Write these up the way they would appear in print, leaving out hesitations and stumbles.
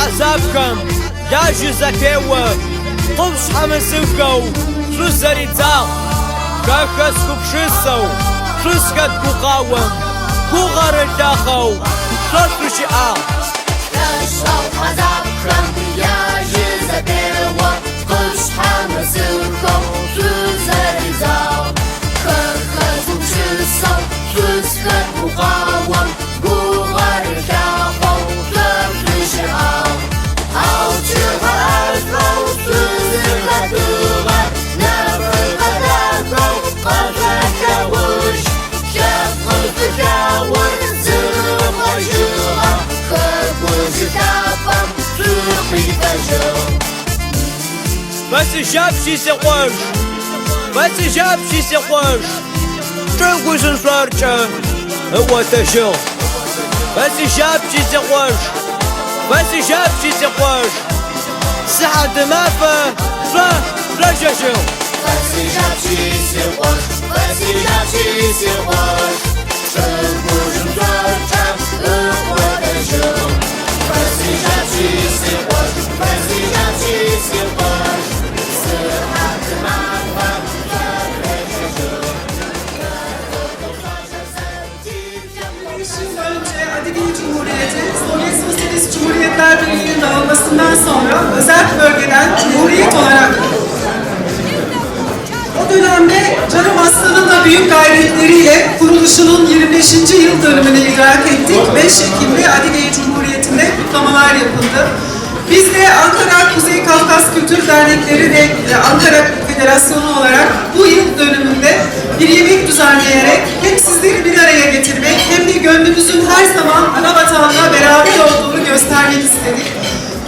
عذابكم يا جزاكيوة قبش حمسوكو شو زريتا كاكسكو بشيسو شسكت كوقاوم كوغر الداخو شو شعار Yaşal azapkam ya jizadewa Kush hamasukom Tuzarizaw Kakazum shisaw Tuskat mukawam Gugar kapaw Taflishaw Awchiha azraw Tuzikadugar Nafrikadaw Qafakawush Shafqulfikawar Zirqashuha بس جاب شي سقوش بس جاب شي سقوش تنقوش نصارجه هو تشو بس جاب شي سقوش بس جاب شي سقوش سعد ما رجشو بس جاب شي سقوش بس جاب شي سقوش تنقوش نصارجه هو تشو بس جاب شي سقوش بس جاب شي سقوش سعد ما Önce Adiliye Cumhuriyeti, Sovyet Sosyalist Cumhuriyetler Birliği'nin dağılmasından sonra özel bölgeden Cumhuriyet olarak o dönemde Canım Aslan'ın da büyük gayretleriyle kuruluşunun 25. yıl dönümünü idrak ettik. 5 Ekim'de Adiliye Cumhuriyeti'nde kutlamalar yapıldı. Biz de Ankara Kuzey Kafkas Kültür Dernekleri ve Ankara Federasyonu olarak bu yıl dönümünde bir yemek düzenleyerek hem sizleri bir araya getirmek hem de gönlümüzün her zaman ana vatanla beraber olduğunu göstermek istedik.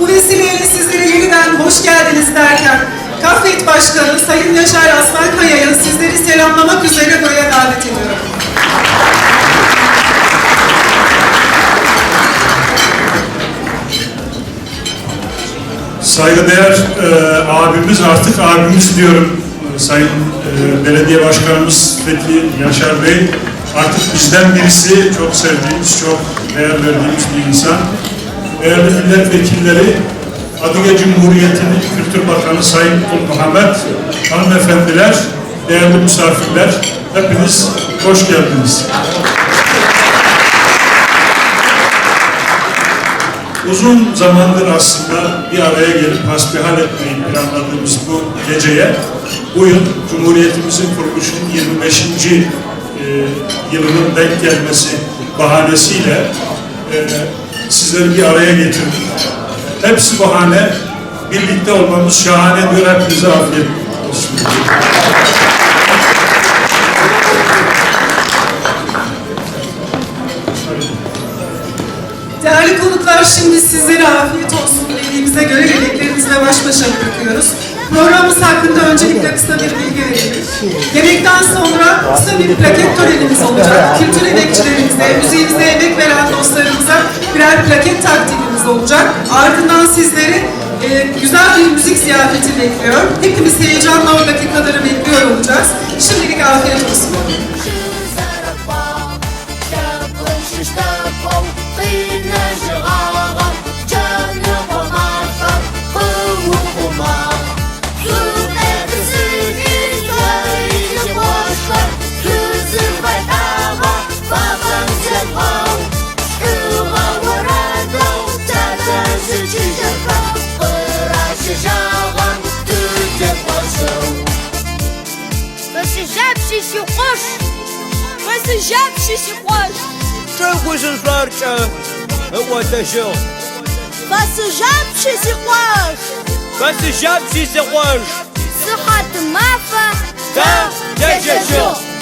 Bu vesileyle sizlere yeniden hoş geldiniz derken Kafet Başkanı Sayın Yaşar Aslankaya'yı sizleri selamlamak üzere buraya davet ediyorum. Saygıdeğer abimiz, artık abimiz diyorum, Sayın Belediye Başkanımız Fethi Yaşar Bey, artık bizden birisi, çok sevdiğimiz, çok değer verdiğimiz bir insan. Değerli milletvekilleri, Adige Cumhuriyeti'nin Kültür Bakanı Sayın Kul Muhammed, hanımefendiler, değerli misafirler, hepiniz hoş geldiniz. Uzun zamandır aslında bir araya gelip hasbihal etmeyi planladığımız bu geceye, bu yıl Cumhuriyetimizin kuruluşunun 25. yılının denk gelmesi bahanesiyle sizleri bir araya getirdik. Hepsi bahane, birlikte olmamız şahane diyor. Hepinize afiyet olsun. Değerli konuklar, şimdi sizlere afiyet olsun dediğimize göre yemeklerimizle baş başa bırakıyoruz. Programımız hakkında öncelikle kısa bir bilgi verelim. Yemekten sonra kısa bir plaket törenimiz olacak. Kültür emekçilerimize, müziğimize emek veren dostlarımıza birer plaket takdimimiz olacak. Ardından sizleri güzel bir müzik ziyafeti bekliyor. Hepimiz heyecanla o dakikaları bekliyor olacağız. Şimdilik afiyet olsun. جاب شي سقوش تنقوش نصارجه هو تشو بس جاب شي سقوش بس جاب شي سقوش صحة مافا تشو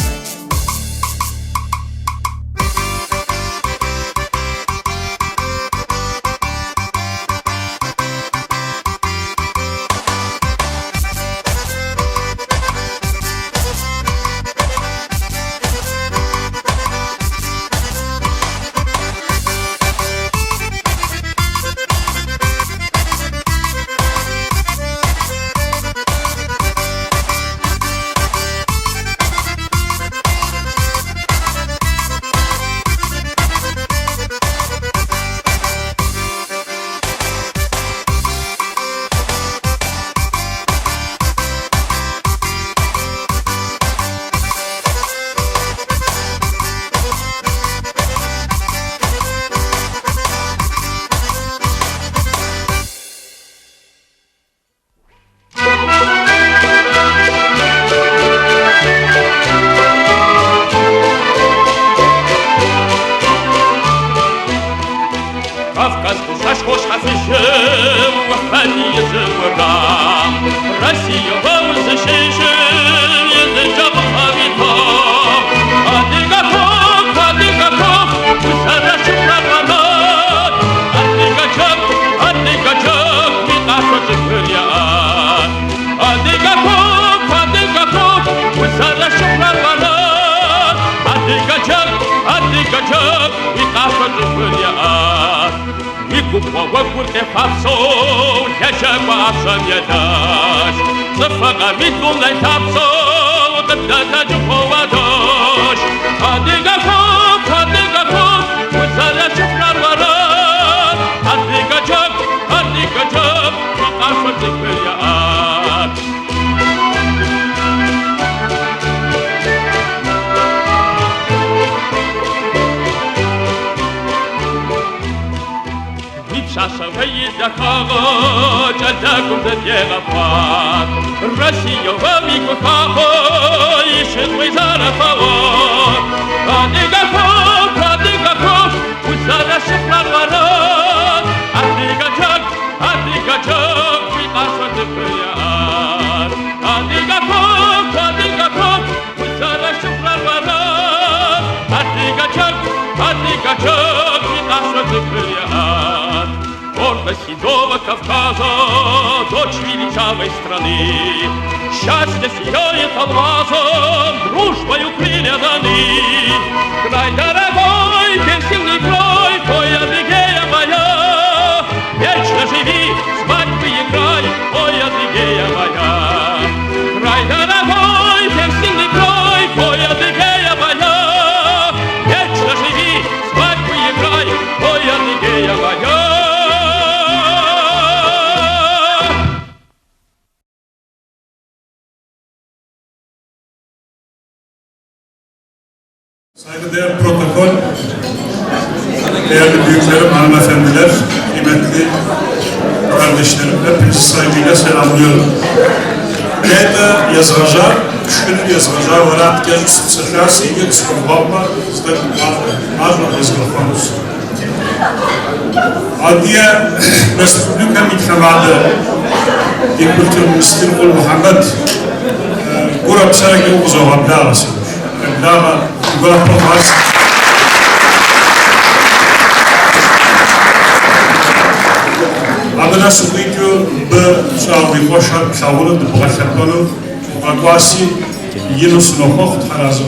çak Mikaçı fılyat Mikupa vapurte fapso Yaşa basam yadaş Sıfaga mitulay tapso Dıpdata cupovadoş Hadi gakop Kuzara çıkar varan Hadi gacak Mikaçı fılyat Часа выезда хаго, чадакум за дерапат. Россия вамику хаго, ищет мой зарапавод. Адыгаков, узара шефлар варат. Адыгачак, ми ашваты пыяр. Адыгаков, узара шефлар варат. Адыгачак, ми ашваты пыяр. Гордость седого Кавказа, дочь величавой страны. Счастье сияет алмазом, дружбою крылья даны. Край дорогой, песенный край, ой, Адыгея моя. Вечно живи, свадьбы играй, ой, Адыгея моя. Край дорогой, песенный край, ой, Адыгея моя. Вечно живи, свадьбы играй, ой, Адыгея моя. Saygıdeğer protokol, değerli büyüklerim, hanımefendiler, kıymetli kardeşlerim, hepinizi saygıyla selamlıyorum. Это yazgaca, школьный yazgaca, варат кежу сейчас идет с кубапа, так можно разговаривать. Adliye Respublika Mithamada, Kültür Ministri Kul Muhammed, Gura Psaraki Uzova Blağası. Blağa Gura Profas. Adına Sukuykü B. Şahvi Koşar, Şahvulu D. Bırakatonu, Akvasi, Yunus Nokok, Tarazı.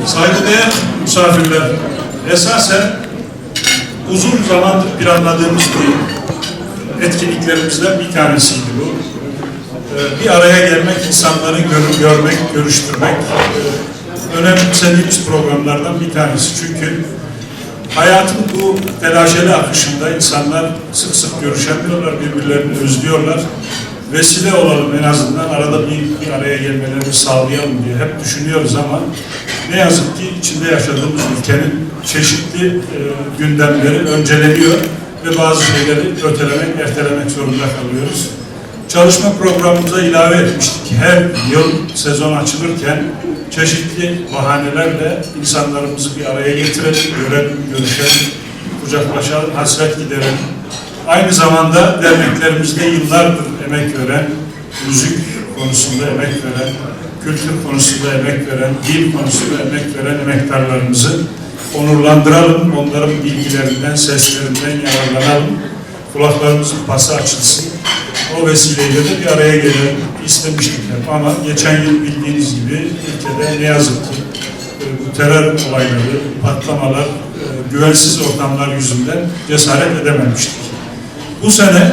Saygıdeğer misafirler, esasen uzun zamandır planladığımız bir etkinliklerimizden bir tanesiydi bu. Bir araya gelmek, insanları görmek, görüştürmek önemsediğimiz programlardan bir tanesi. Çünkü hayatın bu telaşeli akışında insanlar sık sık görüşemiyorlar, birbirlerini özlüyorlar. Vesile olalım en azından, arada bir araya gelmelerini sağlayalım diye hep düşünüyoruz ama ne yazık ki içinde yaşadığımız ülkenin çeşitli gündemleri önceleniyor ve bazı şeyleri ötelemek, ertelemek zorunda kalıyoruz. Çalışma programımıza ilave etmiştik. Her yıl sezon açılırken çeşitli bahanelerle insanlarımızı bir araya getirelim, görelim, görüşelim, kucaklaşalım, hasret giderelim. Aynı zamanda derneklerimizde yıllardır emek veren, müzik konusunda emek veren, kültür konusunda emek veren, dil konusunda emek veren emektarlarımızı onurlandıralım, onların bilgilerinden, seslerinden yararlanalım, kulaklarımızın pası açılsın. O vesileyle de bir araya gelelim istemiştik hep ama geçen yıl bildiğiniz gibi ülkede ne yazık ki bu terör olayları, patlamalar, güvensiz ortamlar yüzünden cesaret edememiştik. Bu sene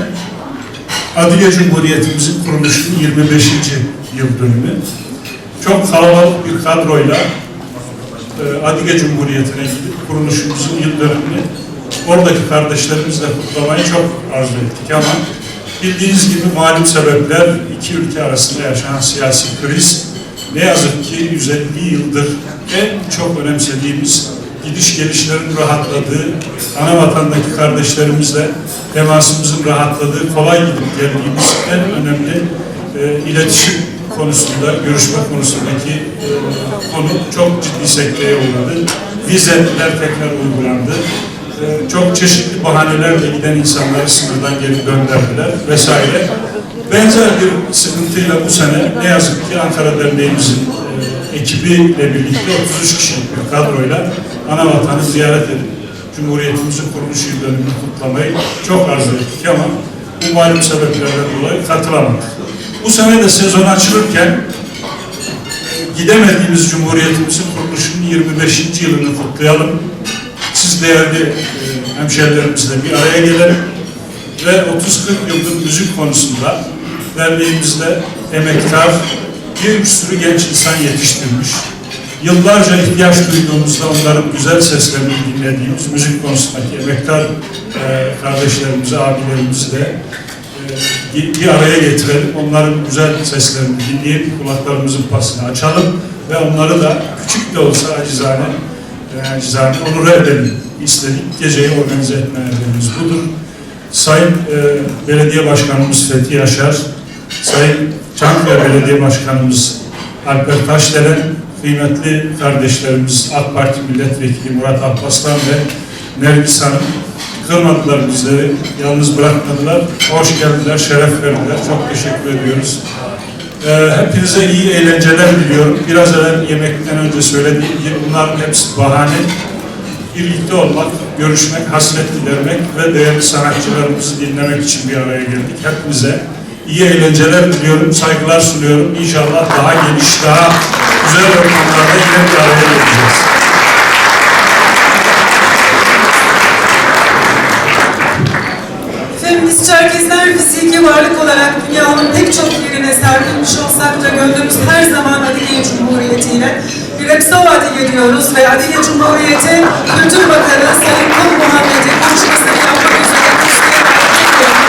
Adige Cumhuriyetimizin kuruluşunun 25. yıl dönümü. Çok kalabalık bir kadroyla Adige Cumhuriyeti'ne gidip kuruluşumuzun yıl dönümünü oradaki kardeşlerimizle kutlamayı çok arzu ettik ama bildiğiniz gibi malum sebepler iki ülke arasında yaşanan siyasi kriz ne yazık ki 150 yıldır en çok önemsediğimiz gidiş gelişlerin rahatladığı, ana vatandaki kardeşlerimizle temasımızın rahatladığı, kolay gidip geldiğimiz en önemli iletişim konusunda, görüşme konusundaki konu çok ciddi sekteye uğradı. Vizeler tekrar uygulandı. Çok çeşitli bahanelerle giden insanları sınırdan geri gönderdiler vesaire. Benzer bir sıkıntıyla bu sene ne yazık ki Ankara Derneğimizin ekibiyle birlikte 33 kişilik bir kadroyla anavatanı ziyaret edip Cumhuriyetimizin kuruluş yıl dönümünü kutlamayı çok arzu ettik ama bu malum sebeplerden dolayı katılamadık. Bu sene de sezon açılırken gidemediğimiz Cumhuriyetimizin kuruluşunun 25. yılını kutlayalım. Siz değerli hemşehrilerimizle bir araya gelelim ve 30-40 yıldır müzik konusunda derneğimizde emektar bir sürü genç insan yetiştirmiş. Yıllarca ihtiyaç duyduğumuzda onların güzel seslerini dinlediğimiz müzik konusundaki emektar kardeşlerimizi, abilerimizi de bir araya getirelim. Onların güzel seslerini dinleyip kulaklarımızın pasını açalım ve onları da küçük de olsa acizane onur edelim istedik. Geceyi organize etme nedenimiz budur. Sayın Belediye Başkanımız Fethi Yaşar, Sayın Çankaya Belediye Başkanımız Alper Taşdelen, kıymetli kardeşlerimiz AK Parti Milletvekili Murat Alparslan ve Nergis Hanım kırmadılar bizleri, yalnız bırakmadılar. Hoş geldiler, şeref verdiler. Çok teşekkür ediyoruz. Hepinize iyi eğlenceler diliyorum. Biraz evvel yemekten önce söylediğim gibi bunların hepsi bahane. Birlikte olmak, görüşmek, hasret gidermek ve değerli sanatçılarımızı dinlemek için bir araya geldik. Hepinize iyi eğlenceler diliyorum, saygılar sunuyorum. İnşallah daha geniş, daha güzel ortamlarda yine bir araya geleceğiz. Biz Çerkezler fiziki varlık olarak dünyanın pek çok yerine serpilmiş olsak da gönlümüz her zaman Adige Cumhuriyeti'yle bir Repsovati ediyoruz ve Adige Cumhuriyeti Kültür Bakanı Sayın Kul Muhammed'in konuşmasını yapmak üzere kürsüye davet ediyorum.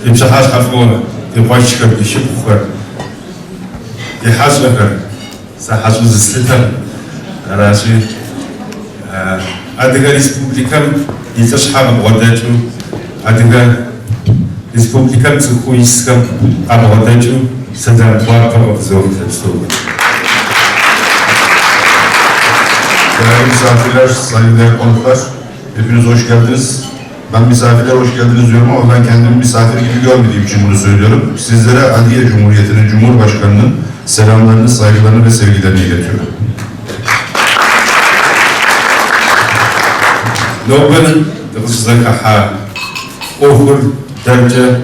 Kimse has hafgona, başka bir şey bu kadar. Hasbaka, sahasuz istedim. Arası, Adige Respublikam yetişham odacı, Adige Respublikam tıkuiskam odacı, sadar bağlı zor tepsi. Değerli misafirler, saygıdeğer konuklar, hepiniz hoş geldiniz. Ben misafirler hoş geldiniz diyorum ama ben kendimi misafir gibi görmediğim için bunu söylüyorum. Sizlere Adige Cumhuriyeti'nin Cumhurbaşkanı'nın selamlarını, saygılarını ve sevgilerini iletiyorum. Nobanın dıgızakaha, ohur, derce,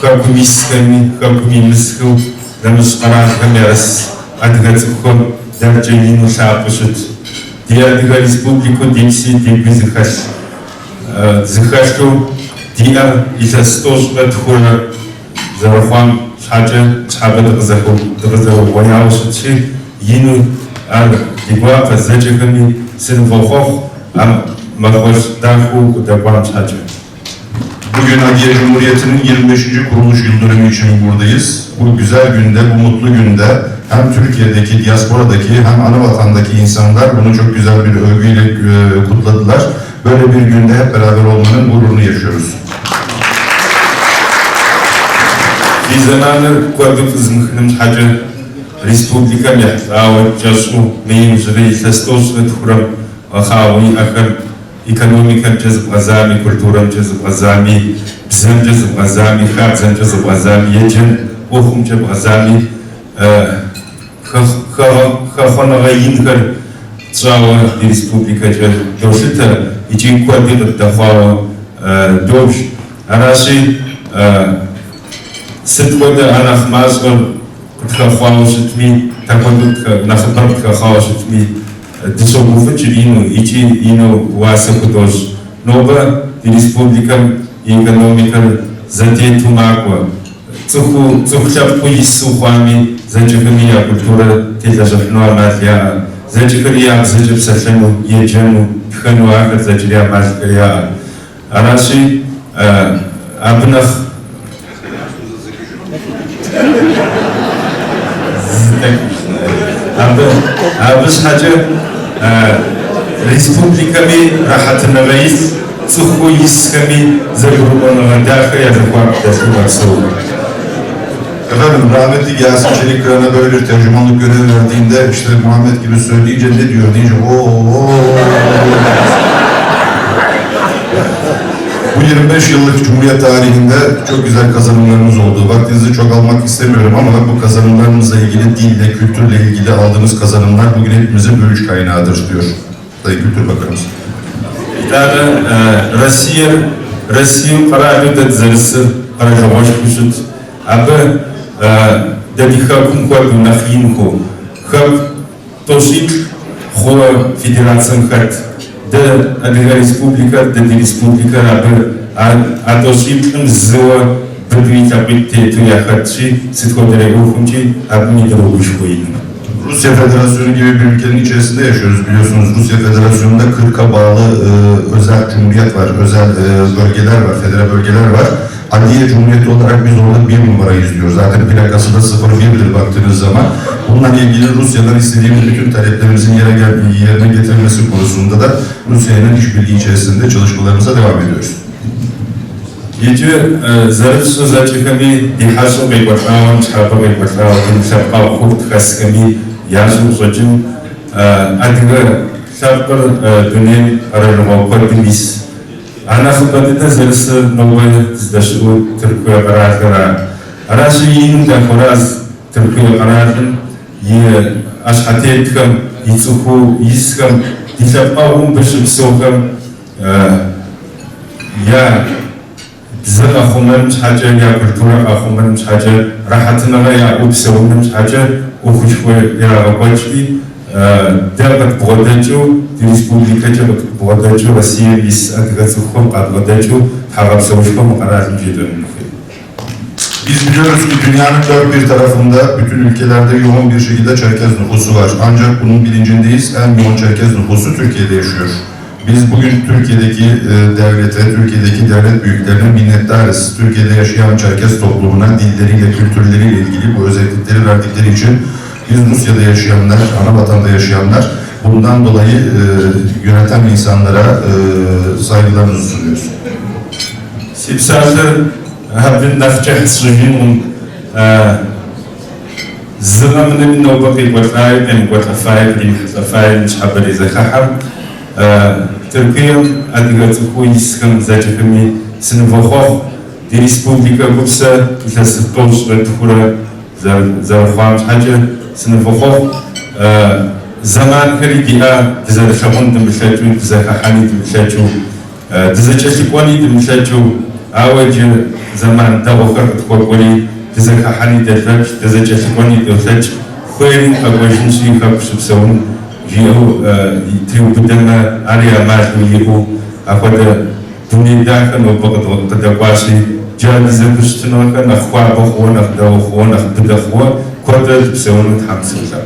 kapımiskami, kapımimiskıl, demişkaran kameras, Adige tıkkın, derce yinu şapışıt, diğer Adige Respubliku dimsi dibizikaş, Zıkaştu diğer İstasos'la tıkırlar zarfan şacı çabı dıgızı oyağışıtçı yinu digva fazlaca kami sınıfıqoq mağbaş dahu devam şacı. Bugün Adige Cumhuriyeti'nin 25. kuruluş yıldönümü için buradayız. Bu güzel günde, bu mutlu günde hem Türkiye'deki, diasporadaki hem ana vatandaki insanlar bunu çok güzel bir övgüyle kutladılar. Böyle bir günde hep beraber olmanın gururunu yaşıyoruz. Bir zamanı kuadıp zımkınım hacı Respublikam yahtağıt casu meyim zırı İstasos'la tıkıram ağavi akar ekonomikam cazıp azami, kulturam cazıp azami, bizem cazıp azami, xabzem cazıp azami, yecen oxum cazıp azami, xaxanağa yinkar Цаwa Республика Дошита и Чинкуадир Дахава Дож Араши Сетвода Анахмазгар Кутхахаушитми Таквадут Нахабар Кутхахаушитми Дисогуфачирину Ичи Ину Васакудож Нова Республика Экономика Затету Маква Цухляпку Исухами Зачахамия Культура Телажахнуа Матья Зачекария, зачепсалену, ежену, тхануаха, зачеря маскария. Араши, абнах. Абс хача, республиками рахатна раис, цухуисками, загрубанного даха, я захват дасу. Efendim rahmetli Yasin Çelikkıran'a böyle bir tercümanlık görevi verdiğinde işte Muhammed gibi söyleyince ne diyor deyince ooo. Bu 25 yıllık Cumhuriyet tarihinde çok güzel kazanımlarımız oldu. Vaktinizi çok almak istemiyorum ama bu kazanımlarımızla ilgili dille, kültürle ilgili aldığımız kazanımlar bugün hepimizin bölüş kaynağıdır diyor Sayın Kültür Bakanımız. Россия парадет зарысы паражаваш пишет, абы дадихакум хаб нахинку хаб тошик хуа федерациям хат да адыга республика да республика абы атошикым зыва бедвит абитте туяхатчи ситходере ухумчи абы мидровуш хуин. Rusya Federasyonu gibi bir ülkenin içerisinde yaşıyoruz biliyorsunuz. Rusya Federasyonu'nda 40'a bağlı özel cumhuriyet var, özel bölgeler var, federal bölgeler var. Adliye Cumhuriyeti olarak biz orada bir numara izliyoruz. Zaten plakası da 01'dir baktığınız zaman. Bununla ilgili Rusya'dan istediğimiz bütün taleplerimizin yerine getirilmesi konusunda da Rusya'nın işbirliği içerisinde çalışmalarımıza devam ediyoruz. Idzie zarówno za ciekawymi dihasowej batlawan, schabowej batlawan, szapałków, haskami, jazów, rodzin, adygę szapar dunin aranował podbilis. A na chyba te zarysy nowe zdarzyły tylko aparatera. Raz inny raz tylko aparatem i aż hatetkam i cuchu iskam i szapałą byszym socham ja زنا خمرم حاجة يا كلتورة خمرم حاجة راحتنا يا أبصرهم حاجة وخشوة يا رباطي دعوة بغدادجو ريسبوبليكا جابت بغدادجو روسيا بيس أدرسهم بغدادجو حرب سوشهم قرار جدا. Biz biliyoruz ki dünyanın dört bir tarafında bütün ülkelerde yoğun bir şekilde Çerkez nüfusu var. Ancak bunun bilincindeyiz. En yoğun Çerkez nüfusu Türkiye'de yaşıyor. Biz bugün Türkiye'deki devlete, Türkiye'deki devlet büyüklerine minnettarız. Türkiye'de yaşayan Çerkez toplumuna dilleriyle, kültürleriyle ilgili bu özellikleri verdikleri için biz Rusya'da yaşayanlar, ana vatanda yaşayanlar bundan dolayı yöneten insanlara saygılarımızı sunuyoruz. Sipsarlar habrin nafçah sujinun zıramını min nobaki batayı ben batafayı bin batafayı çhabari zakaham Türkiye adygası kuyiskam zaçakami sınıfıhoh di Respublika Gupsa ilası toş ve tuhura zarfam hacı sınıfıhoh zaman karidiha dizarşamon demişaçu dizakahani demişaçu dizaçaşikwani demişaçu awacı zaman tavukar tukwakoli dizakahani demişaçu dizaçaşikwani demişaçu Хойн агвашинши хапшипсаун жиу триу будема ария мажу его ахвада тунидахка но богатоваши джади запуштинока на хваба хона хдава хона хдада хва кода псаун хамсуса.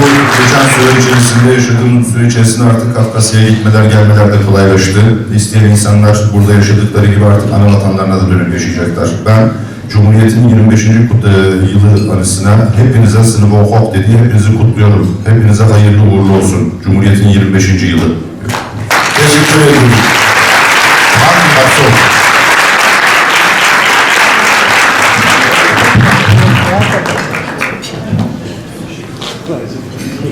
Bu geçen süre içerisinde yaşadığım süre içerisinde artık Kafkasya'ya gitmeler gelmeler de kolaylaştı. İsteyen insanlar burada yaşadıkları gibi artık ana vatanlarına da dönüp yaşayacaklar. Ben Cumhuriyet'in 25. yılı anısına hepinize sınıfı hok dediği hepinizi kutluyorum. Hepinize hayırlı uğurlu olsun. Cumhuriyet'in 25. yılı. Teşekkür ederim. Hangi bakso?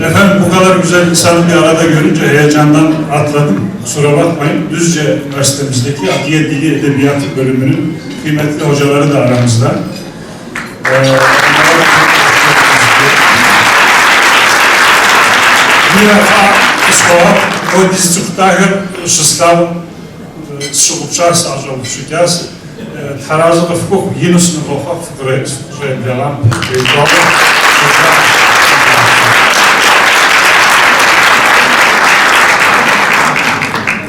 Efendim bu kadar güzel insanı bir arada görünce heyecandan atladım. Kusura bakmayın. Düzce Üniversitemizdeki Adliye Dili Edebiyatı bölümünün kıymetli hocaları da aramızda. O dizçuktahır şıstav şuğupças azoluşucaz tarazı fıkuk yinusunu fıkuk fıkre devam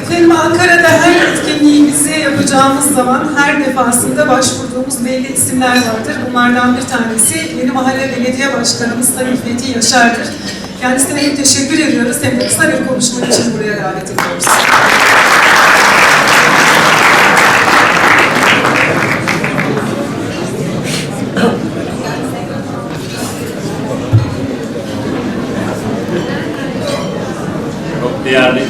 Efendim Ankara'da her etkinliğimizi yapacağımız zaman her defasında başvurduğumuz belli isimler vardır. Bunlardan bir tanesi Yeni Mahalle Belediye Başkanımız Sayın Fethi Yaşar'dır. Kendisine hem teşekkür ediyoruz hem de kısa bir konuşma için buraya davet ediyoruz. Çok değerli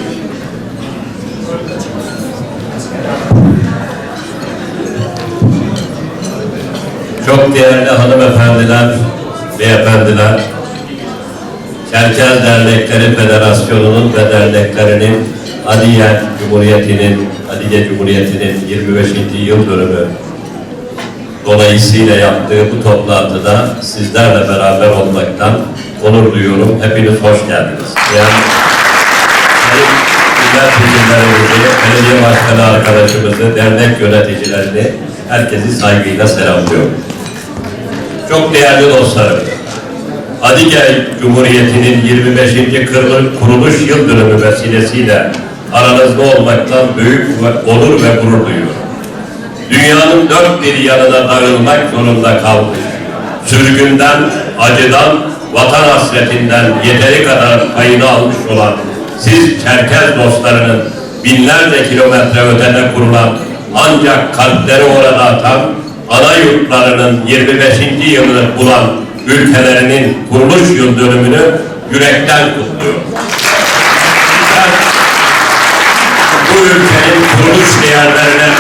Çok değerli hanımefendiler, beyefendiler, Çerkez Dernekleri Federasyonu'nun ve derneklerinin Adige Cumhuriyeti'nin 25. yıl dönümü dolayısıyla yaptığı bu toplantıda sizlerle beraber olmaktan onur duyuyorum. Hepiniz hoş geldiniz. Sayın milletvekillerimizi, belediye başkanı arkadaşımızı, dernek yöneticilerini, herkesi saygıyla selamlıyorum. Çok değerli dostlarım, Adige Cumhuriyeti'nin 25. kuruluş yıl dönümü vesilesiyle aranızda olmaktan büyük onur ve gurur duyuyorum. Dünyanın dört bir yanına dağılmak zorunda kalmış, sürgünden, acıdan, vatan hasretinden yeteri kadar payını almış olan siz Çerkez dostlarının binlerce kilometre ötede kurulan ancak kalpleri orada atan ana yurtlarının 25. yılını bulan ülkelerinin kuruluş yıl dönümünü yürekten kutluyorum. Bu ülkenin kuruluş değerlerine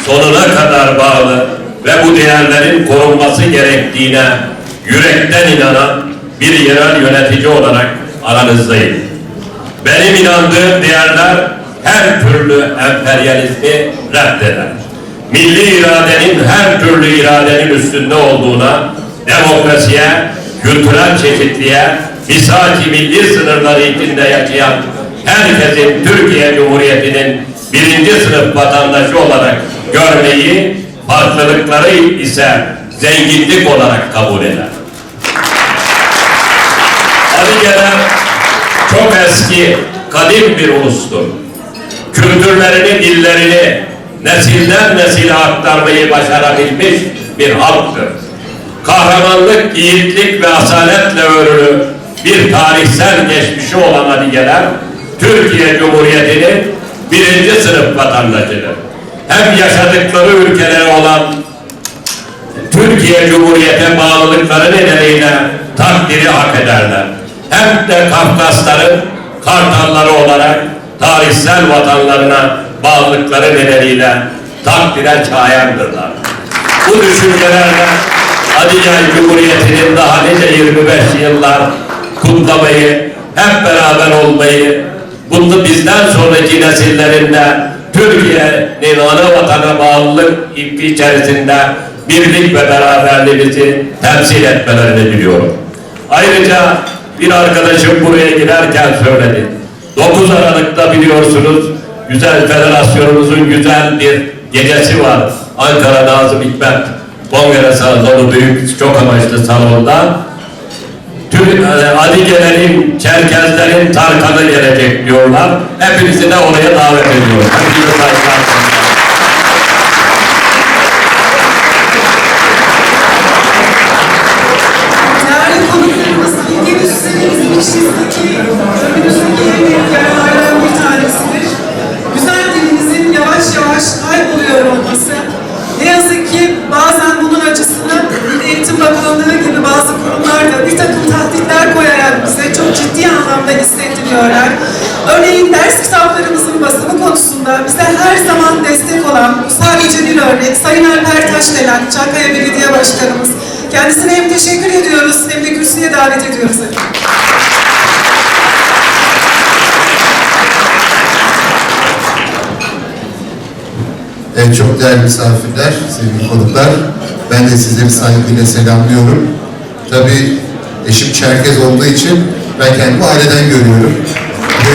sonuna kadar bağlı ve bu değerlerin korunması gerektiğine yürekten inanan bir yerel yönetici olarak aranızdayım. Benim inandığım değerler her türlü emperyalizmi reddeder. Milli iradenin her türlü iradenin üstünde olduğuna, demokrasiye, kültürel çeşitliğe, misaki milli sınırları içinde yaşayan herkesin Türkiye Cumhuriyeti'nin birinci sınıf vatandaşı olarak görmeyi, farklılıkları ise zenginlik olarak kabul eder. Adigeler çok eski, kadim bir ulustur. Kültürlerini, dillerini nesilden nesile aktarmayı başarabilmiş bir halktır. Kahramanlık, yiğitlik ve asaletle örülü bir tarihsel geçmişi olan Adigeler, Türkiye Cumhuriyeti'nin birinci sınıf vatandaşıdır. Hem yaşadıkları ülkelere olan Türkiye Cumhuriyeti'ne bağlılıkları nedeniyle takdiri hak ederler. Hem de Kafkasların kartalları olarak tarihsel vatanlarına bağlılıkları nedeniyle takdire şayandırlar. Bu düşüncelerle Adige Cumhuriyeti'nin daha nice 25 yıllar kutlamayı, hep beraber olmayı, bunu bizden sonraki nesillerinde Türkiye'nin ana vatana bağlılık ipi içerisinde birlik ve beraberliğimizi temsil etmelerini diliyorum. Ayrıca bir arkadaşım buraya girerken söyledi. 9 Aralık'ta biliyorsunuz güzel federasyonumuzun güzel bir gecesi var. Ankara Nazım Hikmet Kongre Salonu büyük çok amaçlı salonda. Adigelerin, Çerkezlerin Tarkan'ı gelecek diyorlar. Hepinizi de oraya davet ediyorum. Değerli konuklarımız, bildiğiniz üzere bizim işimizdeki önümüzdeki en büyük yaralardan bir tanesidir. Güzel dilimizin yavaş yavaş kayboluyor olması. Ne yazık ki bazen bunun acısını Eğitim Bakanlığı gibi bazı kurumlarda bir takım tahditler koyarak bize çok ciddi anlamda hissettiriyorlar. Örneğin ders kitaplarımızın basımı konusunda bize her zaman destek olan, bu sadece bir örnek, Sayın Alper Taşdelen, Çankaya Belediye Başkanımız. Kendisine hem teşekkür ediyoruz hem de kürsüye davet ediyoruz. Evet, çok değerli misafirler, sevgili konuklar. Ben de sizleri saygıyla selamlıyorum. Tabii eşim Çerkez olduğu için ben kendimi aileden görüyorum. Ve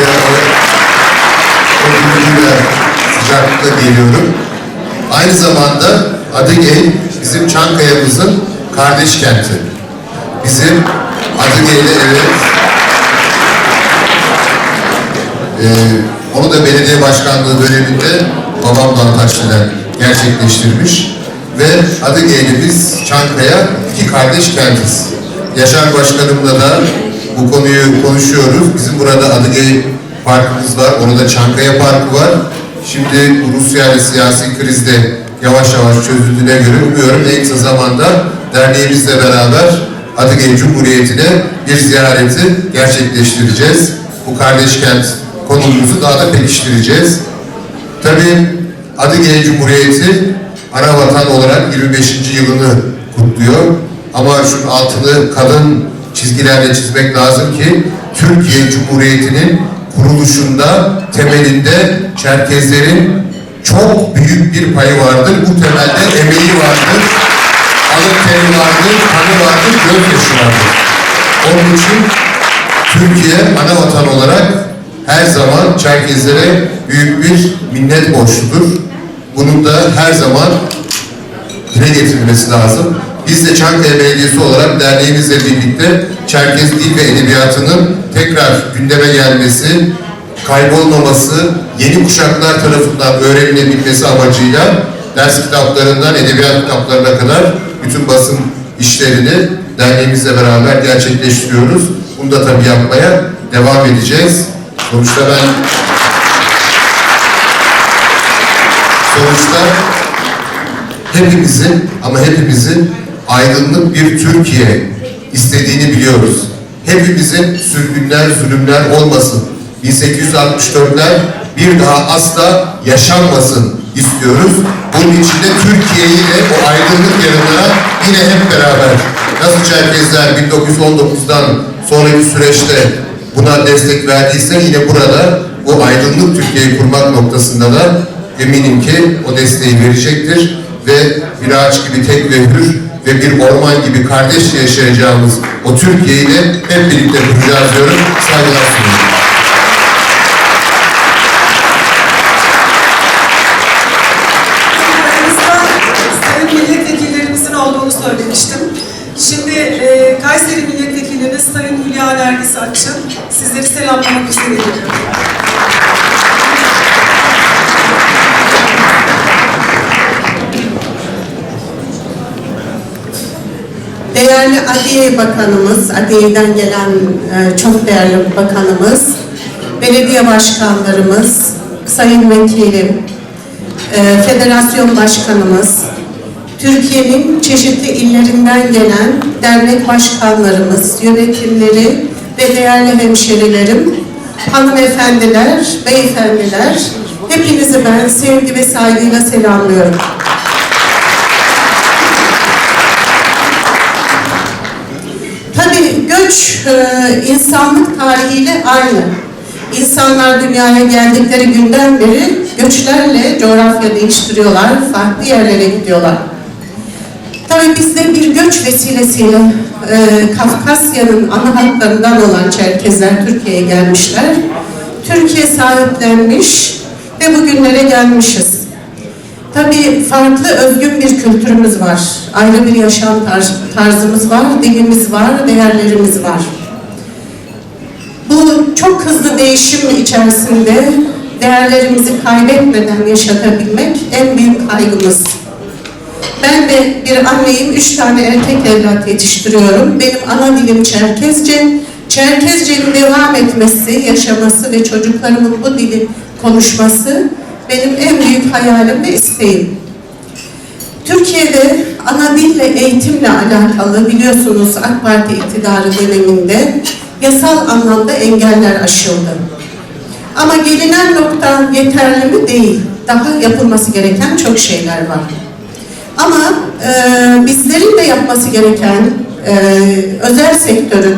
o gündüzüyle sıcaklıkla geliyorum. Aynı zamanda Adige bizim Çankaya'mızın kardeş kenti. Bizim Adige ile onu da belediye başkanlığı döneminde babamdan Taşdelen gerçekleştirmiş ve Adige ile biz Çankaya iki kardeş kentiz. Yaşar Başkanımla da bu konuyu konuşuyoruz. Bizim burada Adige Parkımız var, orada Çankaya Parkı var. Şimdi Rusya ile siyasi krizde yavaş yavaş çözüldüğüne göre umuyorum en kısa zamanda derneğimizle beraber Adige Cumhuriyeti'ne bir ziyareti gerçekleştireceğiz. Bu kardeş kent konumuzu daha da pekiştireceğiz. Tabii Adige Cumhuriyeti ana vatan olarak 25. yılını kutluyor. Ama şunun altını kalın çizgilerle çizmek lazım ki Türkiye Cumhuriyeti'nin kuruluşunda temelinde Çerkezlerin çok büyük bir payı vardır. Bu temelde emeği vardır, alın teri vardır, kanı vardır, gözyaşı vardır. Onun için Türkiye ana vatan olarak her zaman Çerkezlere büyük bir minnet borçludur. Bunun da her zaman dile getirilmesi lazım. Biz de Çankaya Belediyesi olarak derneğimizle birlikte Çerkez Dil ve Edebiyatı'nın tekrar gündeme gelmesi, kaybolmaması, yeni kuşaklar tarafından öğrenilebilmesi amacıyla ders kitaplarından edebiyat kitaplarına kadar bütün basın işlerini derneğimizle beraber gerçekleştiriyoruz. Bunu da tabii yapmaya devam edeceğiz. Sonuçta hepimizin aydınlık bir Türkiye istediğini biliyoruz. Hepimizin sürgünler, zulümler olmasın. 1864'ler bir daha asla yaşanmasın istiyoruz. Bunun için de Türkiye'yi de o aydınlık yarınlara yine hep beraber, nasıl Çerkezler 1919'dan sonraki süreçte buna destek verdiyse yine burada bu aydınlık Türkiye'yi kurmak noktasında da eminim ki o desteği verecektir ve bir ağaç gibi tek ve hür ve bir orman gibi kardeşçe yaşayacağımız o Türkiye'yi de hep birlikte kuracağız diyorum. Saygılar sunuyorum. Sayın milletvekillerimizin olduğunu söylemiştim. Şimdi Kayseri Milletvekilimiz Sayın Hülya Nergis Akçın sizleri selamlamak üzere geliyor. Değerli Adliye Bakanımız, Adliye'den gelen çok değerli bakanımız, belediye başkanlarımız, sayın vekilim, federasyon başkanımız, Türkiye'nin çeşitli illerinden gelen dernek başkanlarımız, yönetimleri ve değerli hemşerilerim, hanımefendiler, beyefendiler, hepinizi ben sevgi ve saygıyla selamlıyorum. Tabii göç insanlık tarihiyle aynı. İnsanlar dünyaya geldikleri günden beri göçlerle coğrafya değiştiriyorlar, farklı yerlere gidiyorlar. Tabii biz de bir göç vesilesiyle Kafkasya'nın ana halklarından olan Çerkezler Türkiye'ye gelmişler. Türkiye sahiplenmiş ve bugünlere gelmişiz. Tabii farklı, özgün bir kültürümüz var. Ayrı bir yaşam tarzımız var, dilimiz var, değerlerimiz var. Bu çok hızlı değişim içerisinde değerlerimizi kaybetmeden yaşatabilmek en büyük kaygımız. Ben de bir anneyim, 3 tane erkek evlat yetiştiriyorum. Benim ana dilim Çerkezce. Çerkezce'nin devam etmesi, yaşaması ve çocuklarımın bu dili konuşması benim en büyük hayalim ve isteğim. Türkiye'de ana dille, eğitimle alakalı biliyorsunuz AK Parti iktidarı döneminde yasal anlamda engeller aşıldı. Ama gelinen nokta yeterli mi? Değil. Daha yapılması gereken çok şeyler var. Ama bizlerin de yapması gereken özel sektörün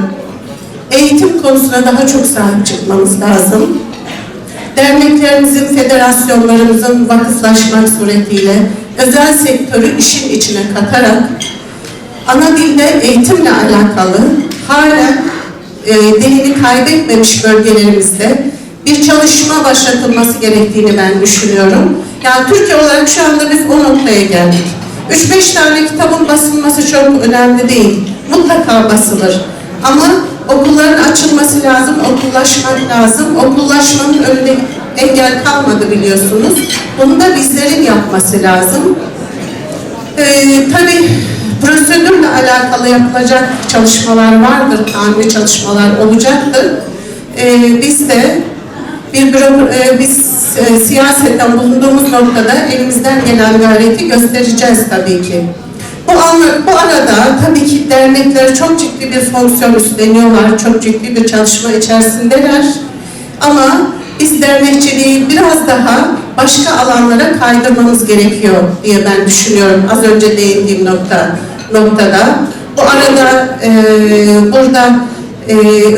eğitim konusuna daha çok sahip çıkmamız lazım. Derneklerimizin, federasyonlarımızın vakıflaşmak suretiyle özel sektörü işin içine katarak ana dilde eğitimle alakalı halen dilini kaybetmemiş bölgelerimizde bir çalışma başlatılması gerektiğini ben düşünüyorum. Yani Türkiye olarak şu anda biz o noktaya geldik. 3-5 tane kitabın basılması çok önemli değil. Mutlaka basılır. Ama okulların açılması lazım, okullaşmak lazım. Okullaşmanın önünde engel kalmadı biliyorsunuz. Bunu da bizlerin yapması lazım. Tabii prosedürle alakalı yapılacak çalışmalar vardır, kanuni çalışmalar olacaktır. Biz de siyasetten bulunduğumuz noktada elimizden gelen gayreti göstereceğiz tabii ki. Bu arada tabii ki dernekler çok ciddi bir fonksiyon üstleniyorlar, çok ciddi bir çalışma içerisindeler. Ama biz dernekçiliği biraz daha başka alanlara kaydırmamız gerekiyor diye ben düşünüyorum. Az önce değindiğim nokta noktada. Bu arada burada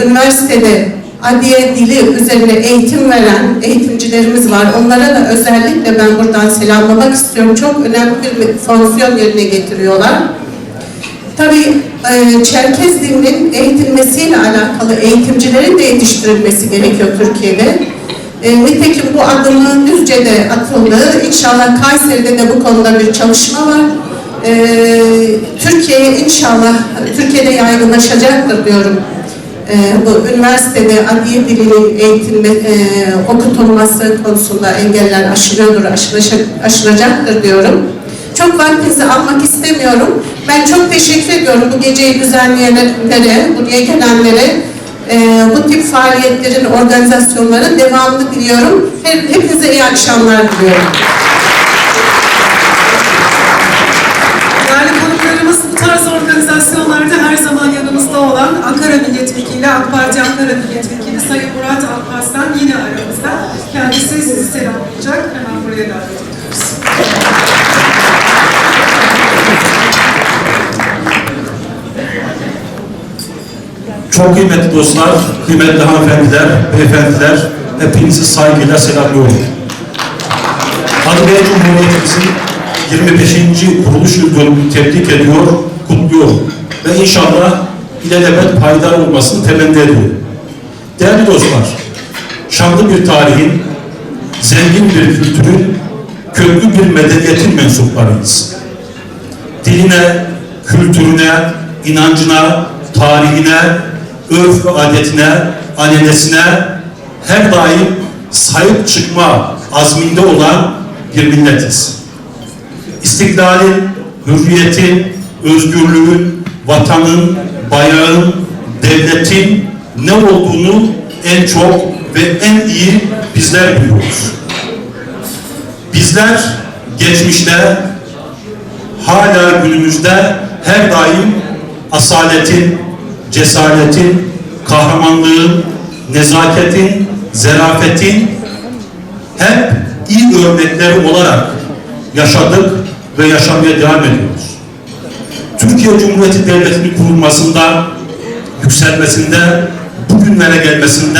üniversitede adliye dili üzerine eğitim veren eğitimcilerimiz var. Onlara da özellikle ben buradan selamlamak istiyorum. Çok önemli bir fonksiyon yerine getiriyorlar. Tabii Çerkez dilinin eğitilmesiyle alakalı eğitimcilerin de yetiştirilmesi gerekiyor Türkiye'de. Nitekim bu adımı Düzce'de atıldı. İnşallah Kayseri'de de bu konuda bir çalışma var. Türkiye'ye inşallah, Türkiye'de yaygınlaşacaktır diyorum. Bu üniversitede adliye dilinin eğitilme, okutulması konusunda engeller aşılacaktır diyorum. Çok vaktinizi almak istemiyorum. Ben çok teşekkür ediyorum bu geceyi düzenleyenlere, buraya gelenlere. Bu tip faaliyetlerin, organizasyonların devamını diliyorum. Hepinize iyi akşamlar diliyorum. Değerli konuklarımız, bu tarz organizasyonlarda her zaman yanımızda olan Ankara Milletvekili, AK Parti Ankara Milletvekili Sayın Murat Alparslan yine aramızda. Kendisi sizi selamlayacak. Hemen buraya davet ediyoruz. Çok kıymetli dostlar, kıymetli hanımefendiler, beyefendiler, hepinizi saygıyla selamlıyorum. Adıyaman Cumhuriyetimizin 25. kuruluş yıl dönümünü tebrik ediyor, kutluyorum. Ve inşallah ilelebet payidar olmasını temenni ediyorum. Değerli dostlar, şanlı bir tarihin, zengin bir kültürün, köklü bir medeniyetin mensuplarıyız. Diline, kültürüne, inancına, tarihine, örf ve adetine, ananesine her daim sahip çıkma azminde olan bir milletiz. İstiklalin, hürriyetin, özgürlüğün, vatanın, bayrağın, devletin ne olduğunu en çok ve en iyi bizler biliyoruz. Bizler geçmişte, hala günümüzde her daim asaletin, cesaretin, kahramanlığın, nezaketin, zarafetin hep iyi örnekleri olarak yaşadık ve yaşamaya devam ediyoruz. Türkiye Cumhuriyeti Devleti'nin kurulmasında, yükselmesinde, bugünlere gelmesinde,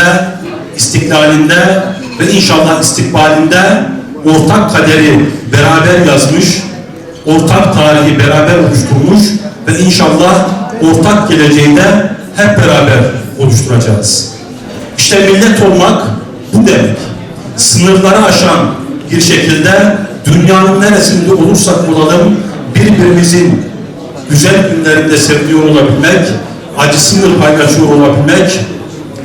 istiklalinde ve inşallah istikbalinde ortak kaderi beraber yazmış, ortak tarihi beraber oluşturmuş ve inşallah ortak geleceği de hep beraber oluşturacağız. İşte millet olmak bu demek. Sınırları aşan bir şekilde dünyanın neresinde olursak olalım birbirimizin güzel günlerinde seviliyor olabilmek, acısını paylaşıyor olabilmek,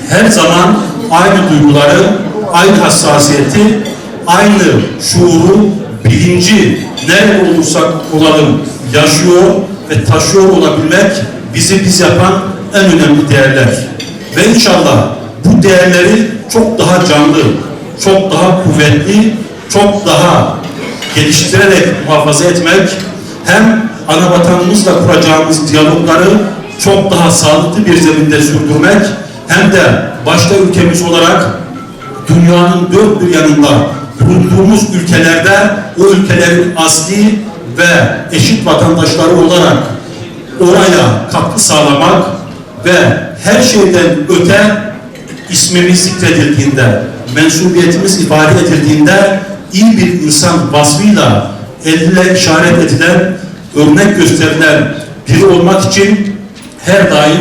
her zaman aynı duyguları, aynı hassasiyeti, aynı şuuru, bilinci nerede olursak olalım yaşıyor ve taşıyor olabilmek bizi biz yapan en önemli değerler. Ve inşallah bu değerleri çok daha canlı, çok daha kuvvetli, çok daha geliştirerek muhafaza etmek, hem ana vatanımızla kuracağımız diyalogları çok daha sağlıklı bir zeminde sürdürmek, hem de başta ülkemiz olarak dünyanın dört bir yanında bulunduğumuz ülkelerde o ülkelerin asli ve eşit vatandaşları olarak oraya katkı sağlamak ve her şeyden öte ismimiz zikredildiğinde, mensubiyetimiz ifade edildiğinde iyi bir insan vasfıyla elle işaret edilen, örnek gösterilen biri olmak için her daim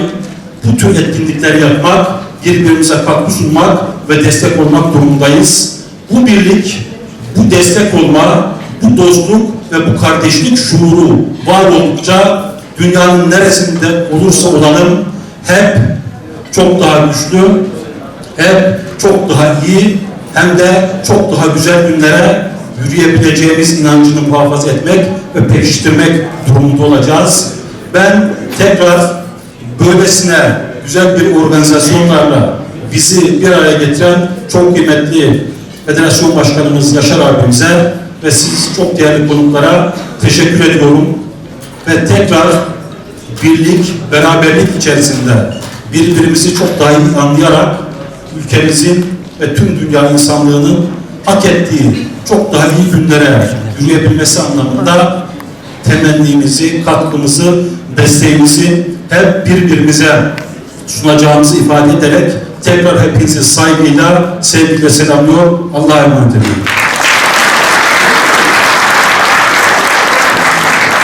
bu tür etkinlikleri yapmak, birbirimize katkı sunmak ve destek olmak durumundayız. Bu birlik, bu destek olma, bu dostluk ve bu kardeşlik şuuru var oldukça dünyanın neresinde olursa olalım hep çok daha güçlü, hep çok daha iyi, hem de çok daha güzel günlere yürüyebileceğimiz inancını muhafaza etmek ve pekiştirmek durumunda olacağız. Ben tekrar böylesine güzel bir organizasyonlarla bizi bir araya getiren çok kıymetli Federasyon Başkanımız Yaşar abimize ve siz çok değerli konuklara teşekkür ediyorum. Ve tekrar birlik, beraberlik içerisinde birbirimizi çok daha iyi anlayarak ülkemizin ve tüm dünya insanlığının hak ettiği çok daha iyi günlere yürüyebilmesi anlamında temennimizi, katkımızı, desteğimizi hep birbirimize sunacağımızı ifade ederek tekrar hepinizi saygıyla, sevgiyle selamlıyor. Allah'a emanet ediyorum.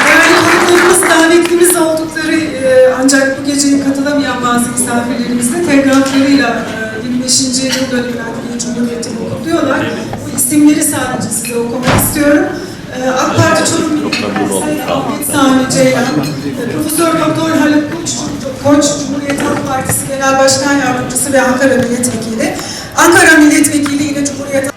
Değerli konuklarımız, davetlimiz oldukları ancak bu geceye katılamayan bazı misafirlerimiz de telgraflarıyla 25. yıl dönümü Adliye Cumhuriyeti'ni kutluyorlar. Bu isimleri sadece size okumak istiyorum. AK Parti Çorum Milletvekili Sayın Ahmet Sami Ceylan, Profesör Doktor Haluk Koç, Cumhuriyet Halk Partisi Genel Başkan Yardımcısı ve Ankara Milletvekili. Ankara Milletvekili yine Cumhuriyet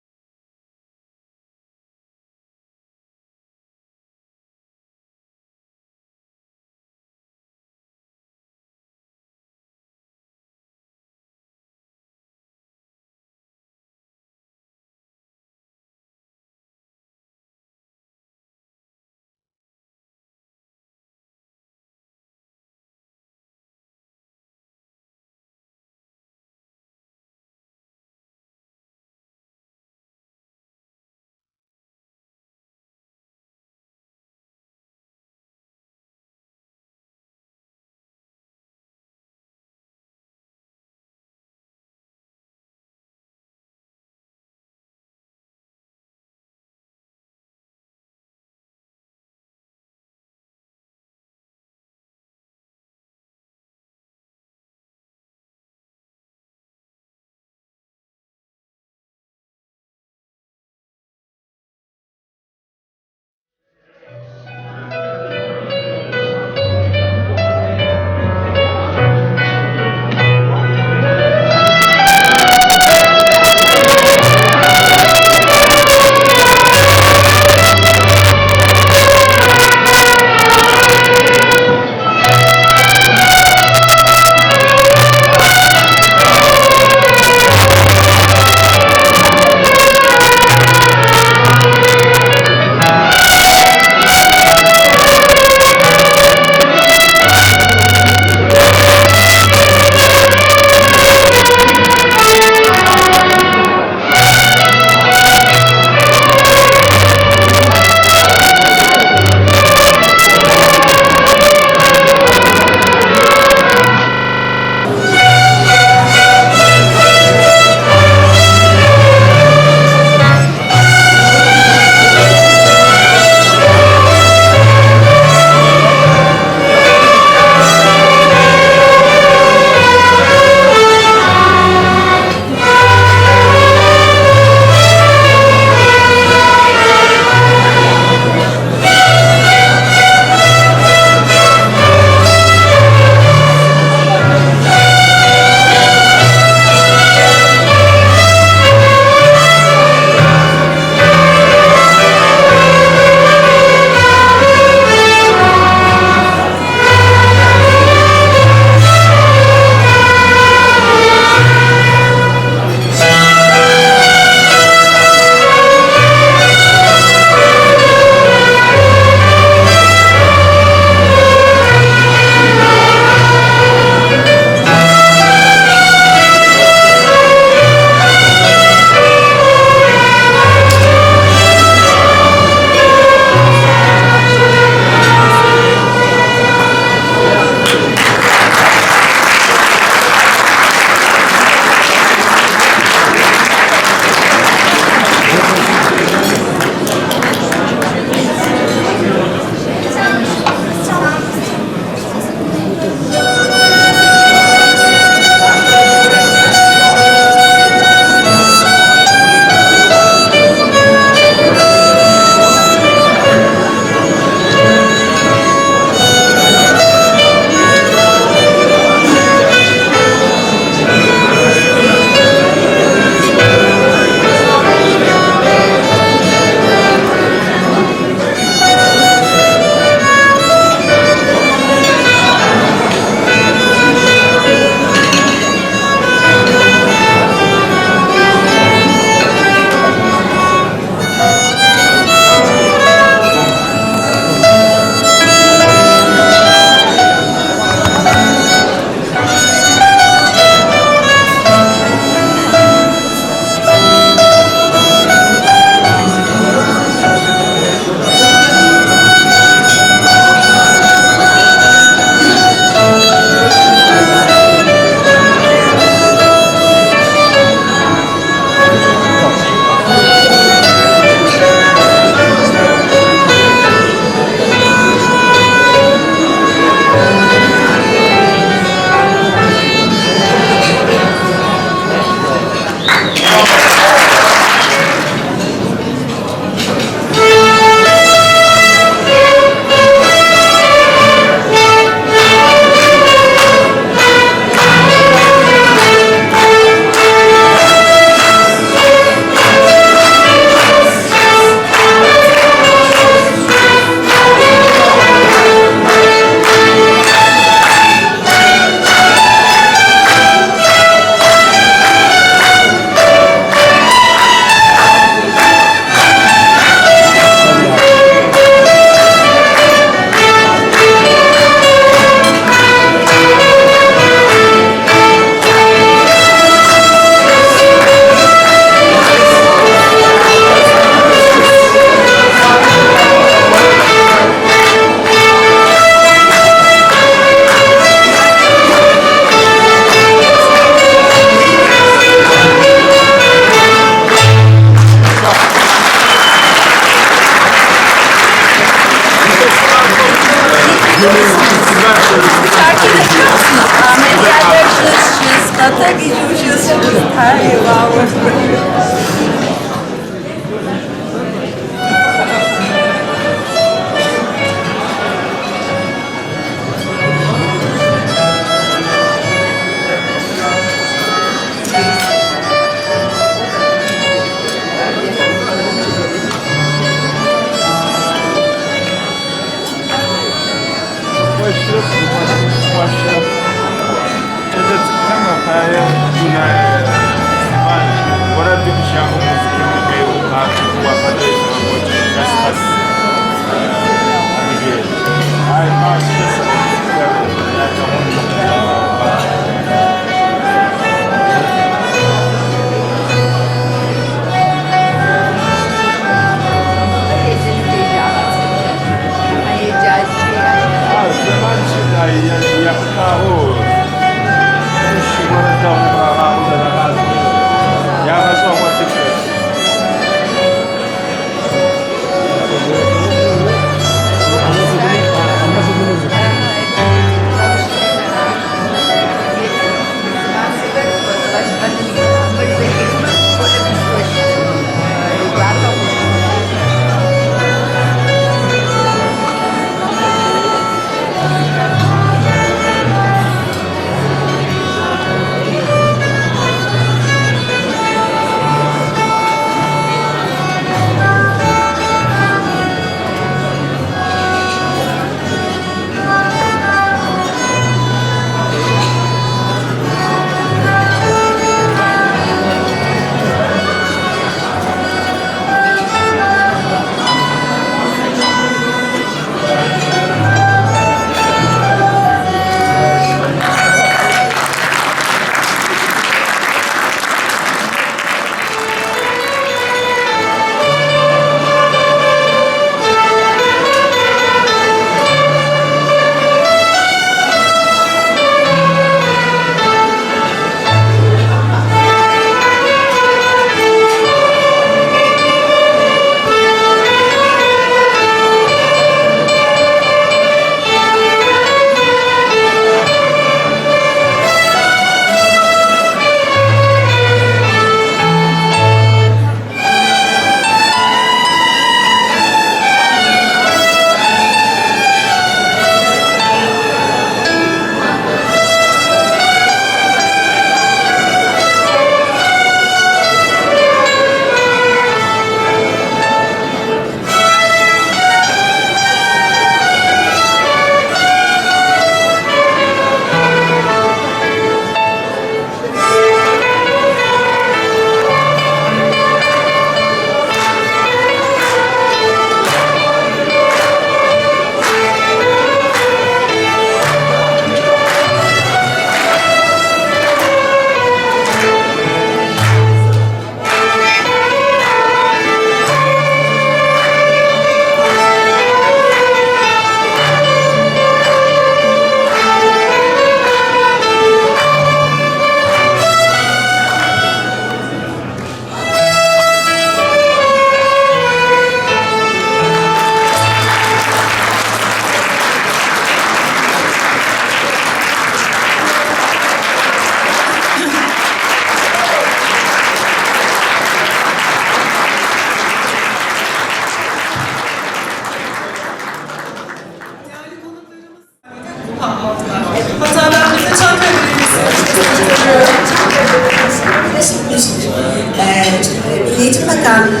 Eğitim Bakanlığı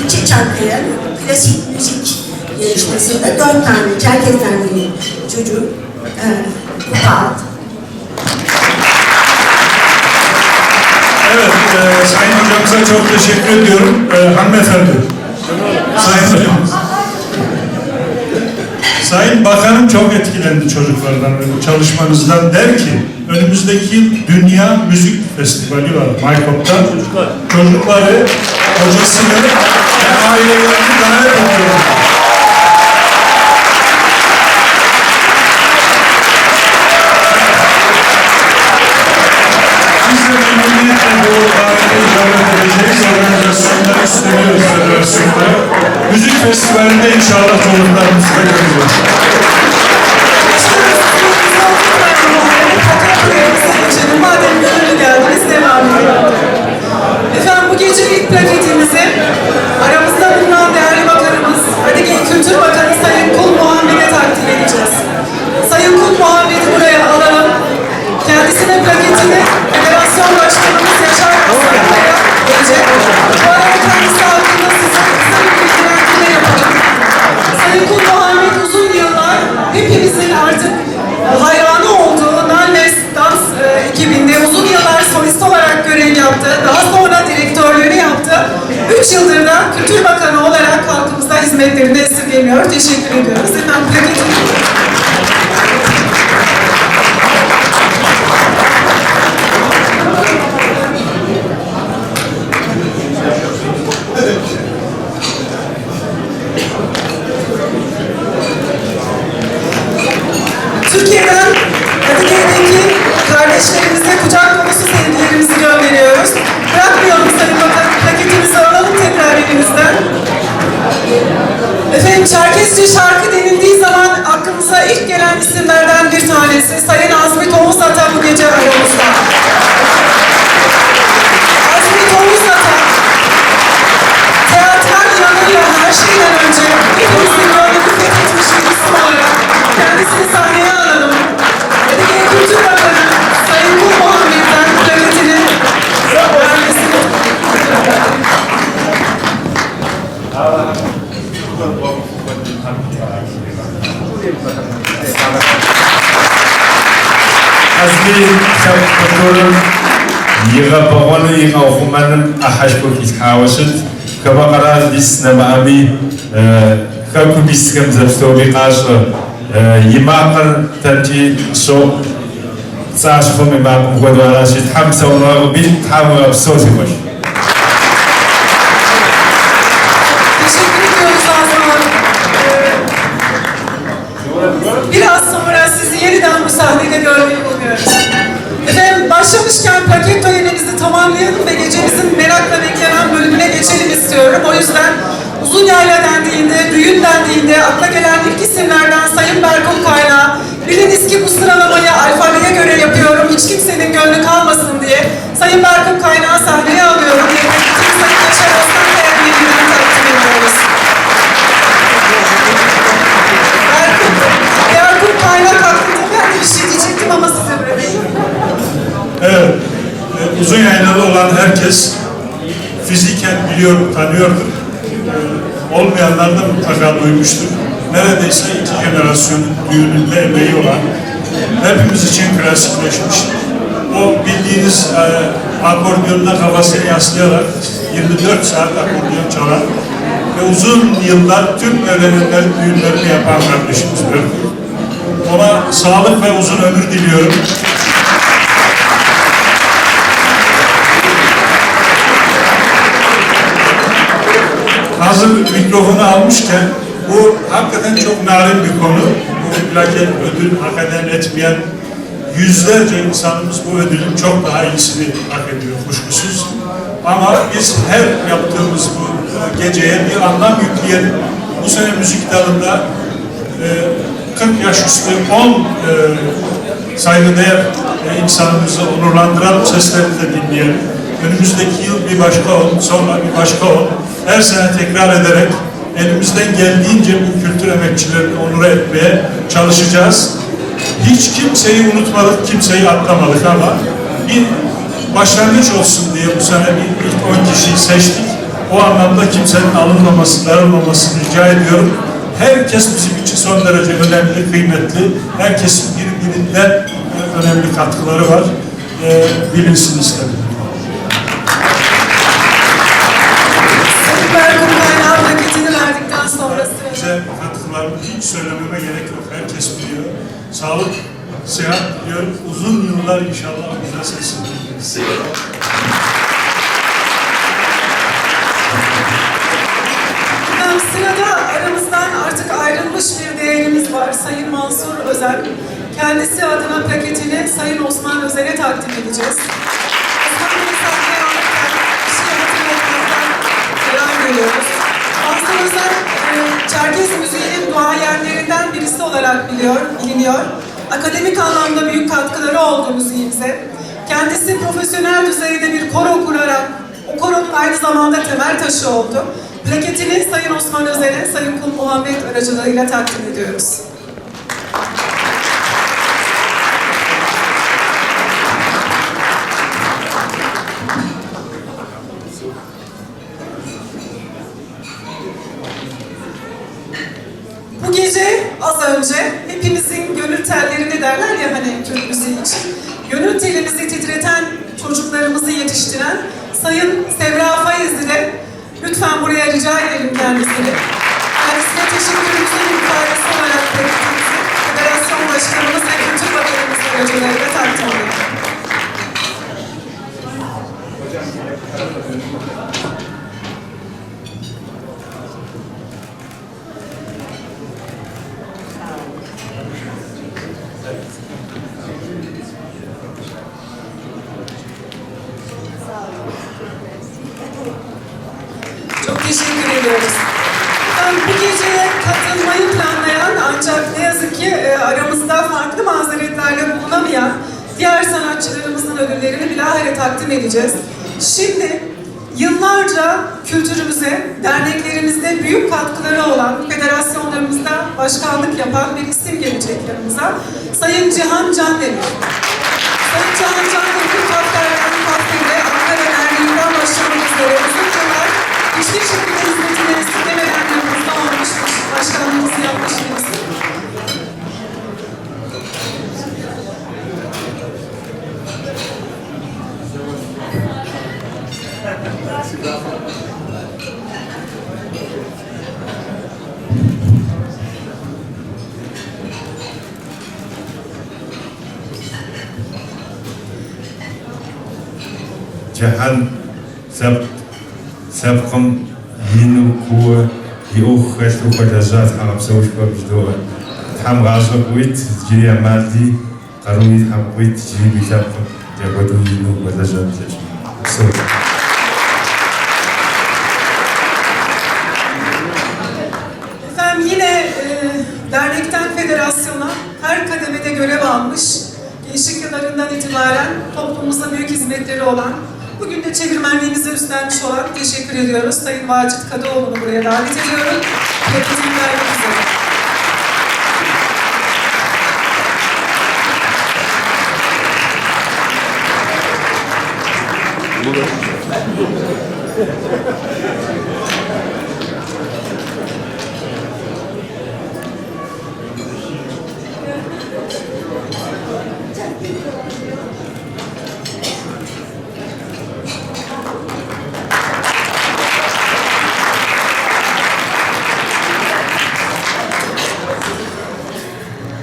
İlçe Çankaya klasik müzik yarışmasında 4 tane Çerkez'den çocuk kupa aldı. Evet, Sayın Hocamıza çok teşekkür ediyorum. Hanımefendi, Sayın Hocamız. Sayın Bakanım çok etkilendi çocuklardan ve bu çalışmanızdan, der ki önümüzdeki yıl Dünya Müzik Festivali var Maykop'ta. Çocukları, hocasını ve ailelerini davet ediyorum. Biz de memnuniyetle bu davete icabet edeceğiz. Organizasyonları üstleniyoruz federasyonlara. Müzik festivalinde inşallah çocuklarımızı da göreceğiz. Madem plaketini Federasyon Başkanımız Yaşar Aslanlı'ya verecek. Bu arada kendisi hakkında size kısa bir bilgilendirme yapalım. Sayın Kul Muhammed uzun yıllar hepimizin artık hayranı olduğu Nalnes Dans ekibinde uzun yıllar solist olarak görev yaptı. Daha sonra direktörlüğünü yaptı. 3 yıldır da Kültür Bakanı olarak halkımıza hizmetlerini esirgemiyor. Teşekkür ediyoruz. Efendim plaketini... Türkiye'den Kadıköy'deki kardeşlerimize kucak dolusu sevgilerimizi gönderiyoruz. Bırakmayalım Sayın Bakan, plaketimizi alalım tekrar elimizden. Efendim Çerkesçe şarkı denildiği zaman aklımıza ilk gelen isimlerden bir tanesi Sayın Azmi Tomuzata bu gece aramızda. Azmi Tomuzata, teatral yanıyla her şeyden önce hepimizin gönlünü fethetmiş bir isim olarak kendisini sahneye alalım. Kadıköy Kültür Bakanı Sayın Kul Muhammed'den plaketini vermesini. Azmi şapkatörüm yığa bağını yığa okumanın ahaşkok ishavaşıt kabakaraz bis namami kakü biskam zapstobi qaşı yimaqır tanci so saçfım imaqım kodvaraşit hamsa unağı bin tamu absosi baş. Teşekkür ediyoruz Azman. Biraz sonra sizi yeniden bu sahnede görmeyi umuyoruz. Efendim başlamışken plaket törenimizi tamamlayalım ve gecemizin merakla beklenen bölümüne geçelim istiyorum. O yüzden uzun yayla dendiğinde, düğün dendiğinde akla gelen ilk isimlerden Sayın Berkun Kaynağı. Biliniz ki bu sıralamayı alfabeye göre yapıyorum, hiç kimsenin gönlü kalmasın diye. Sayın Berkun Kaynağı sahneye alıyorum. Sayın Yaşar Aslanlı'ya yeniden takdim ediyoruz. Berkun Kaynak hakkında ben de bir şey diyecektim ama size bırakayım. Evet, uzun yaylalı olan herkes fiziken biliyor, tanıyordur. Olmayanlar da mutlaka duymuştur. Neredeyse 2 jenerasyonun düğününde emeği olan, hepimiz için klasikleşmiş. O bildiğiniz akordiyonuna kafasını yaslayarak 24 saat akordiyon çalan ve uzun yıllar tüm öğrenenlerin düğünlerini yapan kardeşimiz Berkun. Ona sağlık ve uzun ömür diliyorum. Hazır mikrofonu almışken bu hakikaten çok narin bir konu. Bu plaket ödül hak eden etmeyen yüzlerce insanımız bu ödülün çok daha iyisini hak ediyor kuşkusuz. Ama biz her yaptığımız bu geceye bir anlam yükleyelim. Bu sene müzik dalında 40 yaş üstü 10 saygıdeğer insanımızı onurlandıran sesleri de dinleyelim. Önümüzdeki yıl bir başka 10, sonra bir başka 10. Her sene tekrar ederek elimizden geldiğince bu kültür emekçilerini onur etmeye çalışacağız. Hiç kimseyi unutmadık, kimseyi atlamadık ama bir başlangıç olsun diye bu sene ilk 10 kişiyi seçtik. O anlamda kimsenin alınmaması, darılmamasını rica ediyorum. Herkes bizim için son derece önemli, kıymetli. Herkesin birbirinden önemli katkıları var. Bilinsin istedim. Berkun Kaynağı plaketini verdikten sonra bize katkılarını hiç söylememe gerek yok. Herkes biliyor. Sağlık, sıhhat diliyorum. Uzun yıllar inşallah güzel sesini dinleriz. Sırada aramızdan artık ayrılmış bir değerimiz var. Sayın Mansur Özel. Kendisi adına plaketini Sayın Osman Özel'e takdim edeceğiz. Osman Bey'i sahneye alırken bir şey hatırlatmaktan selam veriyoruz. Mansur Özel, Çerkez müziğinin duayenlerinden birisi olarak biliniyor. Akademik anlamda büyük katkıları oldu müziğimize. Kendisi profesyonel düzeyde bir koro kurarak, o koronun aynı zamanda temel taşı oldu. Plaketini Sayın Osman Özel'e, Sayın Kul Muhammed aracılığıyla takdim ediyoruz. üreten çocuklarımızı yetiştiren Sayın Sevra Fayez'i de lütfen buraya rica edelim kendisini. Kendisine teşekkürümüzün ifadesi olarak Federasyon Başkanımız ve Kültür Bakanımız aracılığıyla takdim ediyoruz. Çok teşekkür ediyoruz. Bu geceye katılmayı planlayan ancak ne yazık ki aramızda farklı mazeretlerle bulunamayan diğer sanatçılarımızın ödüllerini bilahare takdim edeceğiz. Şimdi yıllarca kültürümüze, derneklerimizde büyük katkıları olan, federasyonlarımızda başkanlık yapan bir isim gelecek yanımıza. Sayın Cihan Candemir. Sayın Cihan Candemir, Kafter'den Kafter'de Ankara Derneği'nden başlamak üzere uzun yıllar hiçbir şekilde hizmetini esirgemeden yanımızda olmuş, başkanlığımızı yapmış birisi. Jahan سبقم هینو کوه یو خشت و خجازات هم سوش بابجدوه هم غازه قویت جیری مالدی قرویت هم قویت جیری بیتابقم جابدو هینو خجازات جشن سوش Efendim yine dernekten federasyona her kademede görev almış, gençlik yıllarından itibaren toplumumuza büyük hizmetleri olan, bugün de çevirmenliğimizi üstlenmiş olan teşekkür ediyoruz. Sayın Vacit Kadıoğlu'nu buraya davet ediyorum. Plaketini vermek üzere.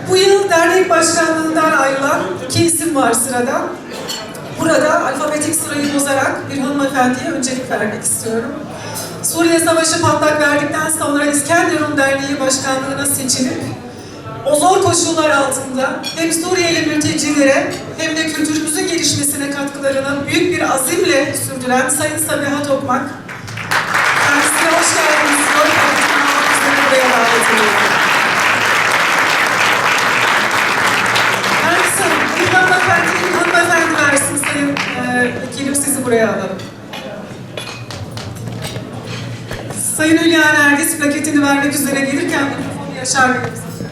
Bu yıl dernek başkanlığından ayrılan 2 isim var sırada. Burada alfabetik sırayı bozarak bir hanımefendiye öncelik vermek istiyorum. Suriye Savaşı patlak verdikten sonra İskenderun Derneği Başkanlığı'na seçilip o zor koşullar altında hem Suriyeli mültecilere hem de kültürümüzün gelişmesine katkılarını büyük bir azimle sürdüren Sayın Sabiha Tokmak. Kendisine hoş geldiniz. Buraya davet ediyorum. Hanımefendi versin Sayın Vekilim, sizi buraya alalım. Sayın Hülya Nergis plaketini vermek üzere gelirken mikrofonu Yaşar Bey'imize.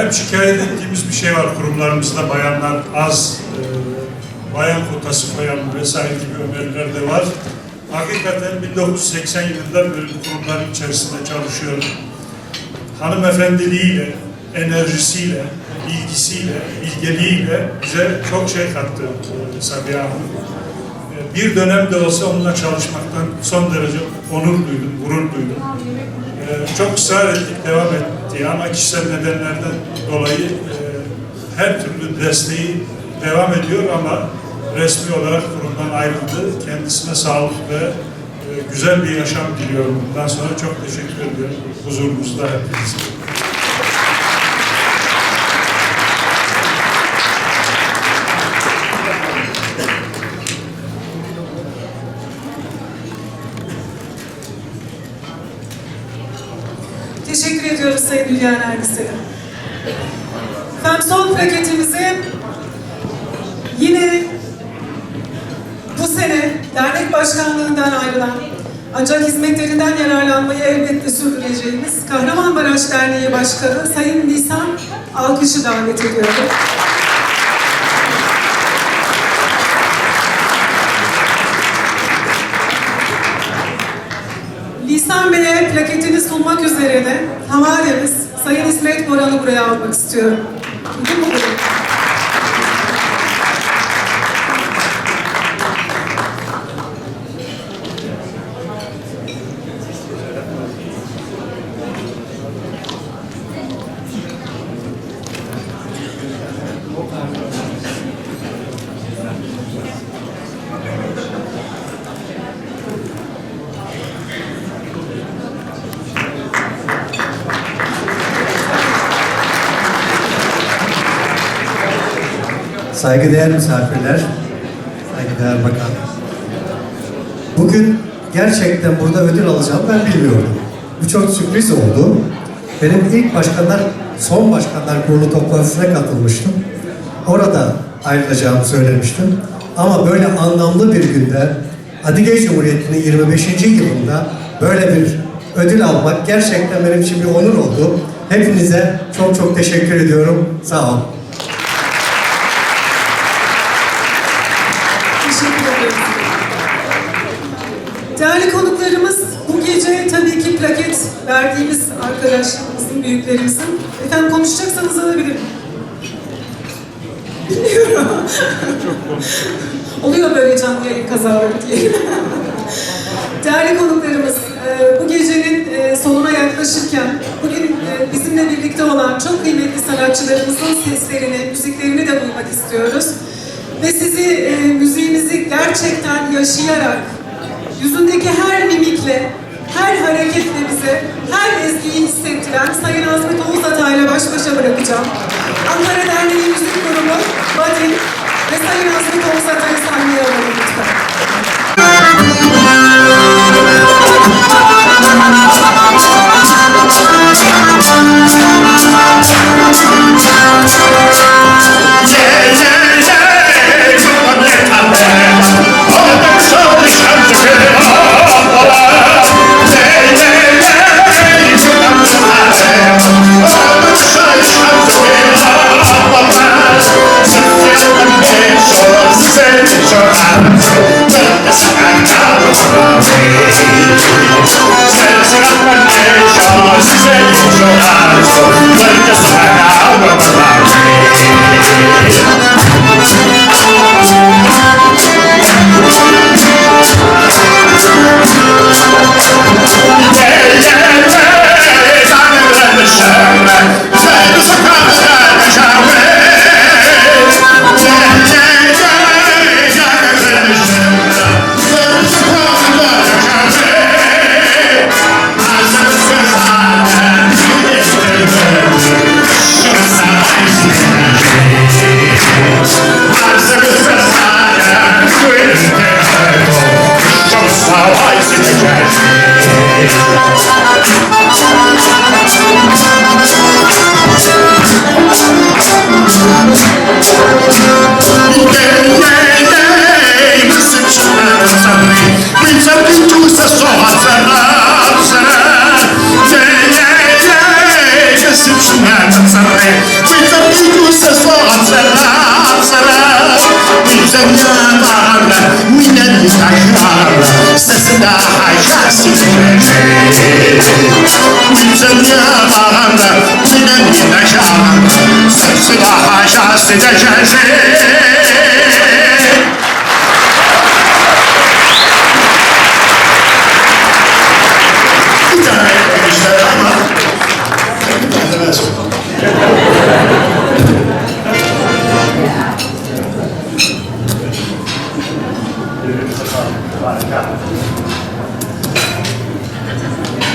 Hep şikayet ettiğimiz bir şey var kurumlarımızda, bayanlar az, bayan kotası koyan vesaire gibi öneriler de var. Hakikaten 1980 yılında böyle kurumların içerisinde çalışıyorum. Hanımefendiliğiyle, enerjisiyle, bilgisiyle, bilgeliğiyle bize çok şey kattı Sabiha Hanım. Bir dönem de olsa onunla çalışmaktan son derece onur duydum, gurur duydum. Çok ısrar ettik, devam etti ama kişisel nedenlerden dolayı her türlü desteği devam ediyor ama resmi olarak kurumdan ayrıldı. Kendisine sağlık ve güzel bir yaşam diliyorum. Bundan sonra çok teşekkür ediyorum huzurunuzda hepinize. Teşekkür ediyoruz Sayın Hülya Nergis'e. Efendim son plaketimizi yine bu sene dernek başkanlığından ayrılan ancak hizmetlerinden yararlanmayı elbette sürdüreceğimiz Kahramanmaraş Derneği Başkanı Sayın Nisan Alkış'ı davet ediyorum. Nisan Bey'e plaketini sunmak üzere de havalemiz Sayın İsmet Boran'ı buraya almak istiyorum. Bugün bu. saygıdeğer misafirler, saygıdeğer bakan. Bugün gerçekten burada ödül alacağım ben bilmiyordum. Bu çok sürpriz oldu. Benim ilk son başkanlar kurulu toplantısına katılmıştım. Orada ayrılacağımı söylemiştim. Ama böyle anlamlı bir günde Adıgeyi Cumhuriyeti'nin 25. yılında böyle bir ödül almak gerçekten benim için bir onur oldu. Hepinize çok çok teşekkür ediyorum. Sağ olun. Teşekkür ederim. Değerli konuklarımız, bu gece tabii ki plaket verdiğimiz arkadaşlarımızın, büyüklerimizin. Efendim konuşacaksanız alabilirim. Bilmiyorum. Oluyor böyle canlı yayın kazaları diye. Değerli konuklarımız, bu gecenin sonuna yaklaşırken bugün bizimle birlikte olan çok kıymetli sanatçılarımızın seslerini, müziklerini de duymak istiyoruz. Ve sizi müziğimizi gerçekten yaşayarak, yüzündeki her mimikle, her hareketle bize her ezgiyi hissettiren Sayın Azmet Oğuz Atay'la baş başa bırakacağım. Ankara Derneği Müzik Kurumu, Badin ve Sayın Azmet Oğuz Atay'ı sahneye alalım lütfen.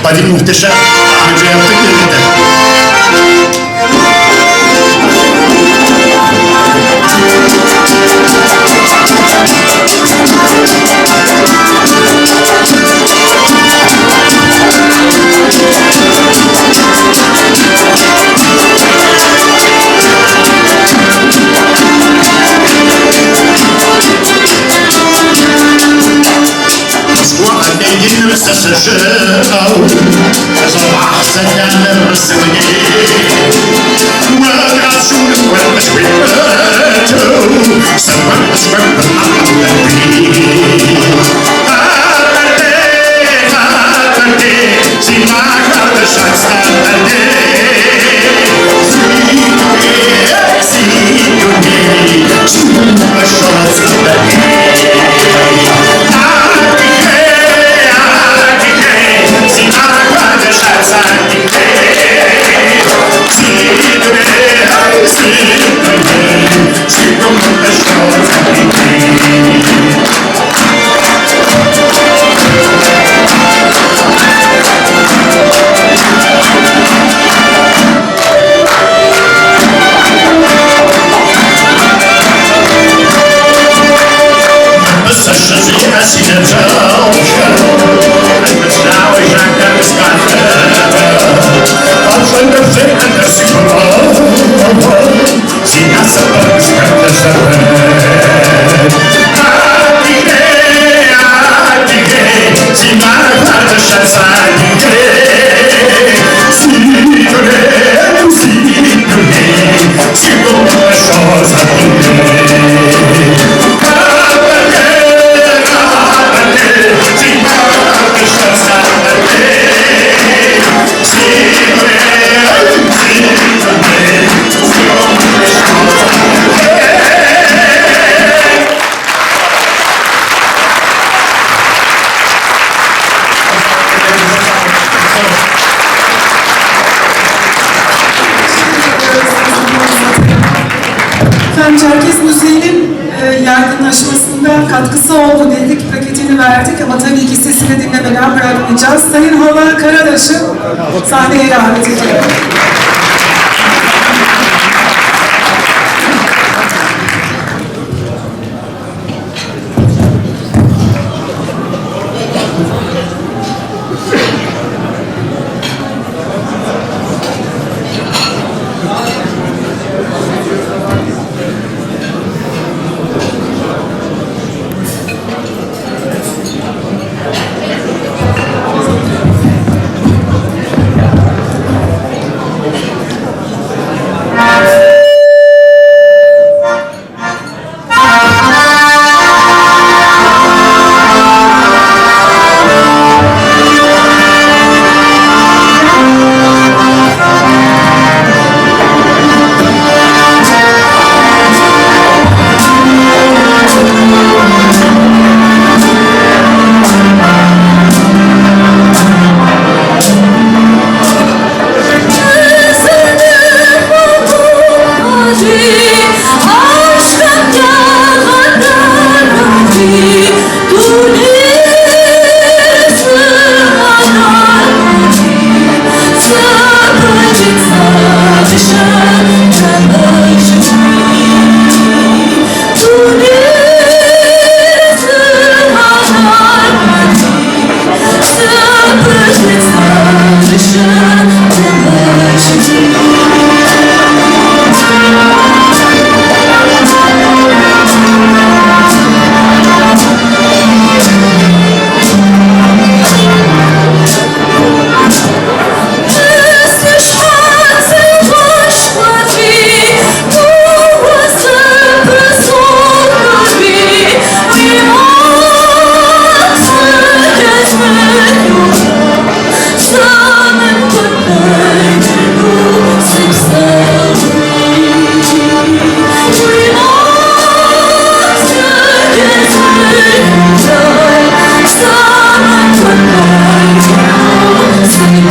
Badin muhteşem, önce yaptık yerinde. Сожжал, разорвался я на рассвете. Well, I should have well as we were to someone was working on the beat. See my color shots that day. Çerkez Müziği'nin yaygınlaşmasında katkısı oldu dedik, paketini verdik ama tabii ki sesini dinlemeden bırakmayacağız. Sayın Hala Karadaş'ı sahneye davet ediyorum.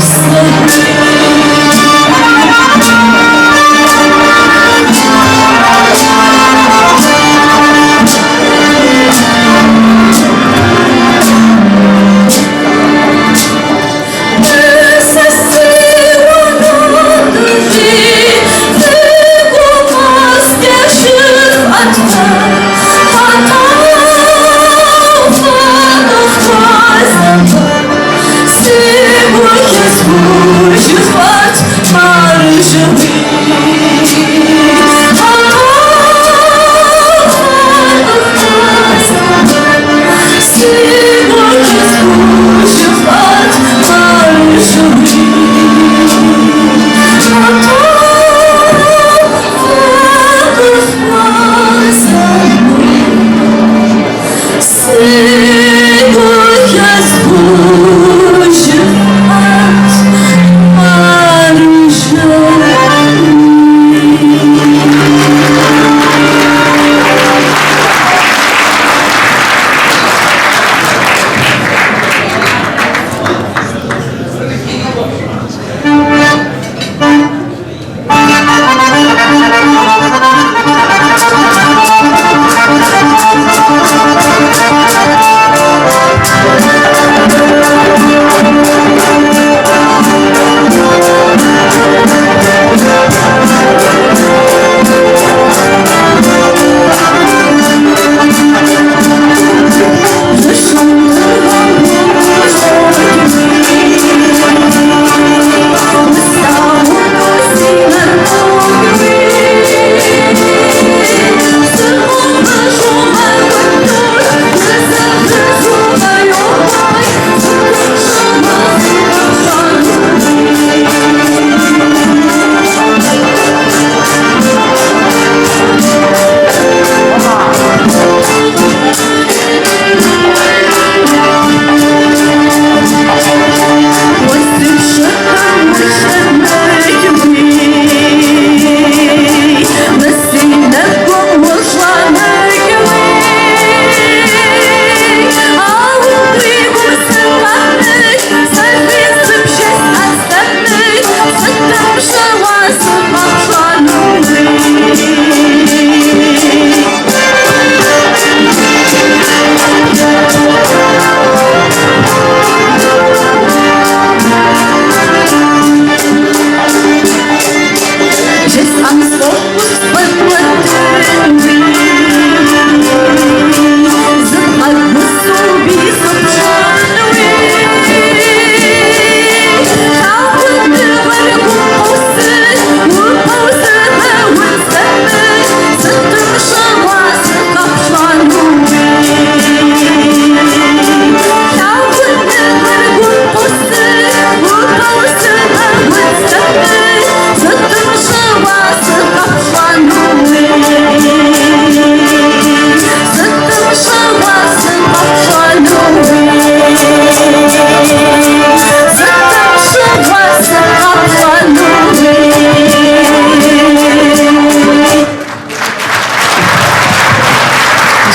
Você, porque és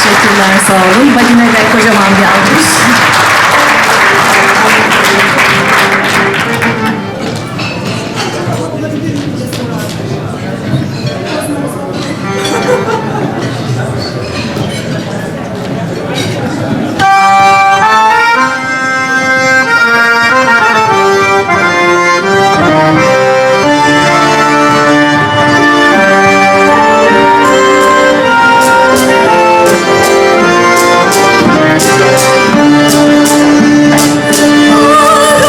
Teşekkürler, sağ olun. Badine de kocaman bir alkış. Oh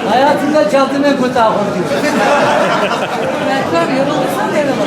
Hayatımda çaldığım en kötü akordu. Berkar yorulursan devam.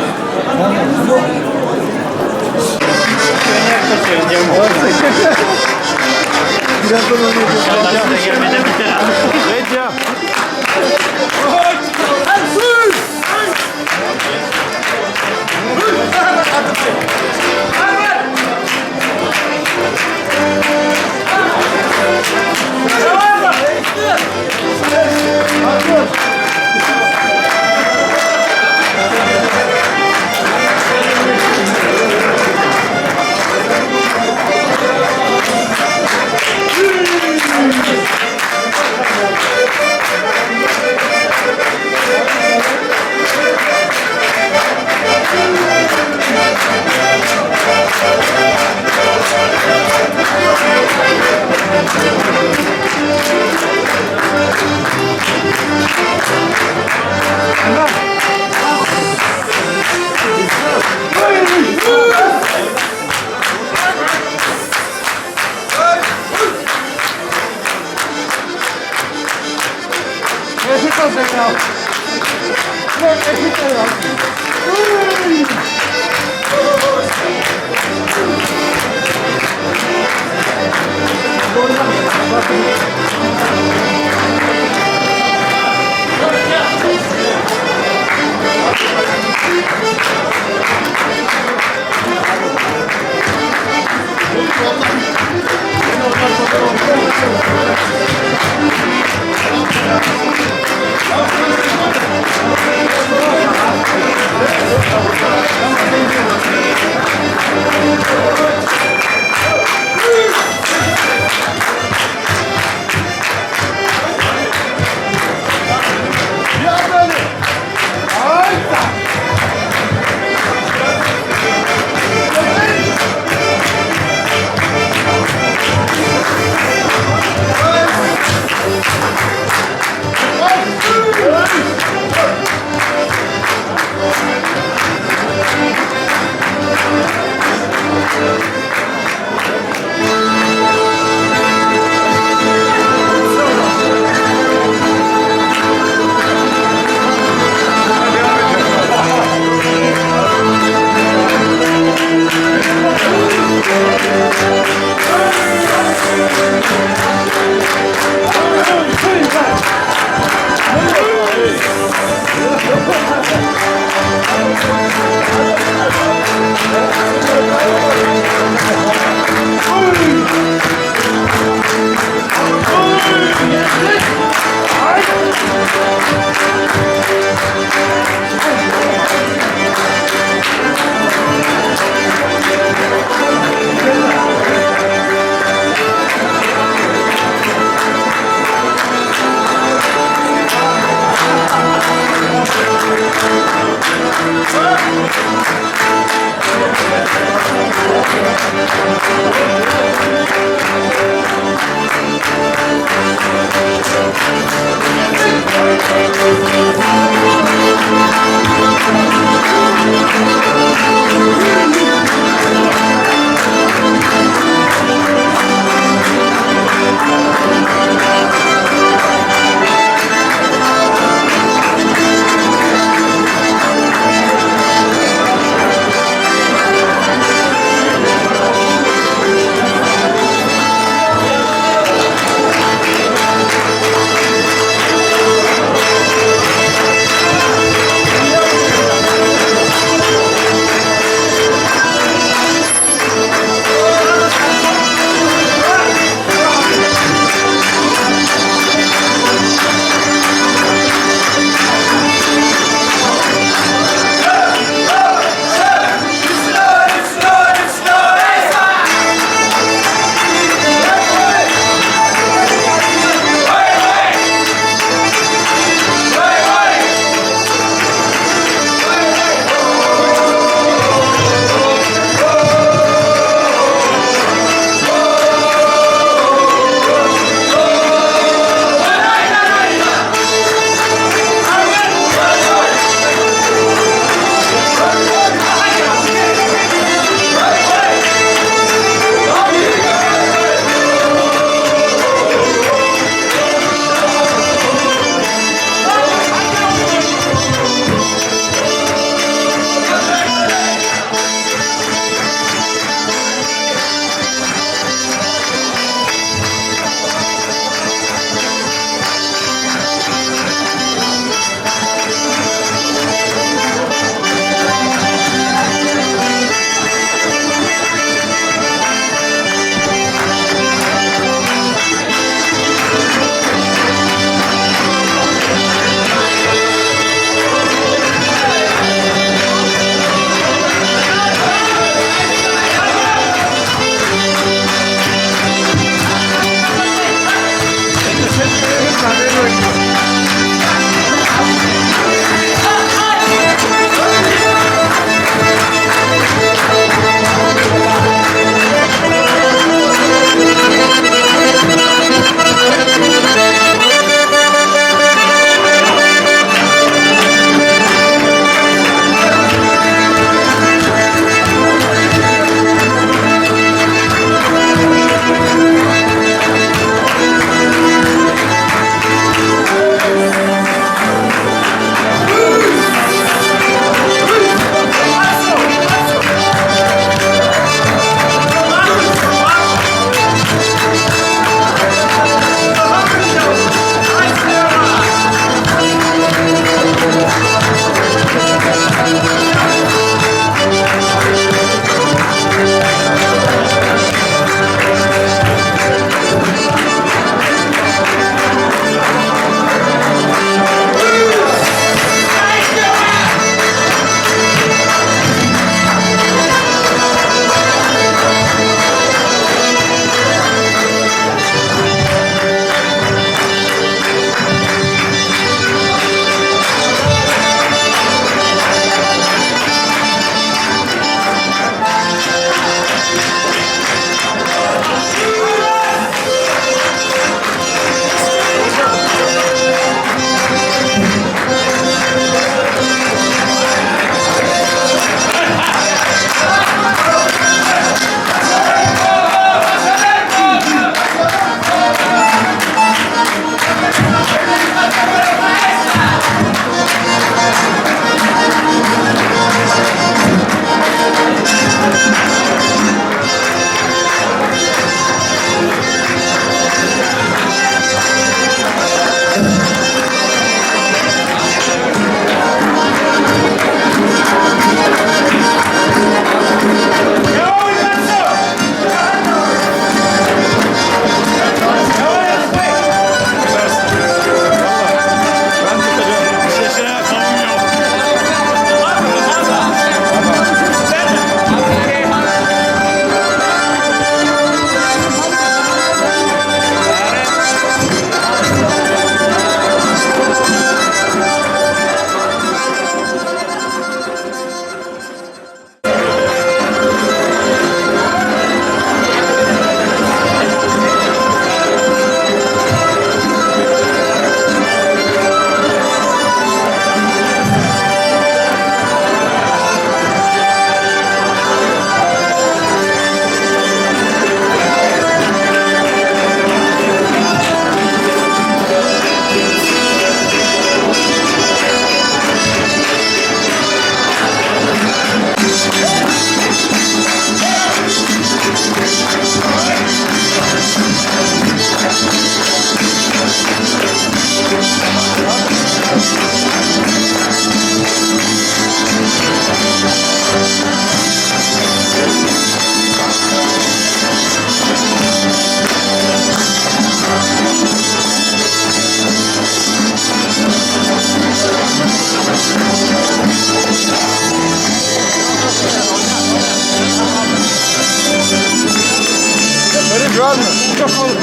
var mı? Yok oğlum.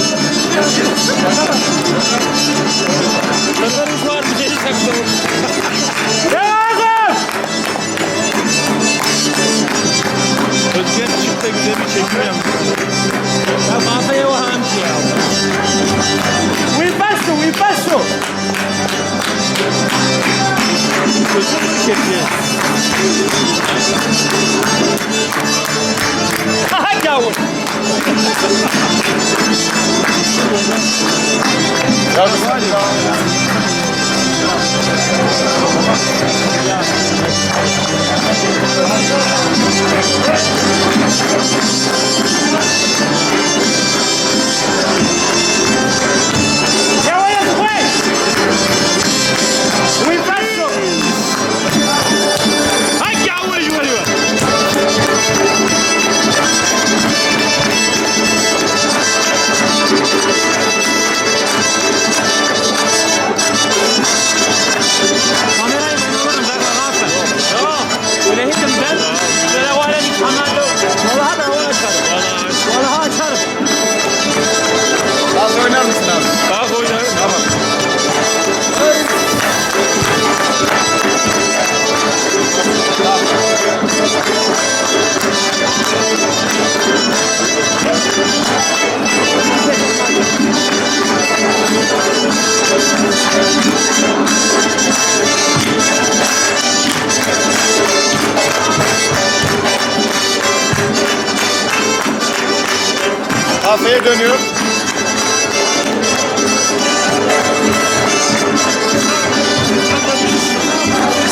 Kafanız var bir şey saklayın. Yazın! Özgen çıktı güzel bir çekim yapmış. Ya mafya o hamsi ya. We passo. Çocuk mu çekiyor? Ha gavur. Bazı oynar mısın abi? Bazı oynarım. Tamam. Kafeye dönüyor.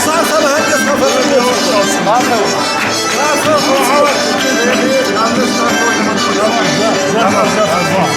Sağ salı herkes kafasını dönüyor. Sağ salı. Sağ salı. Yanlış tarafta oynamak. Tamam. Tamam.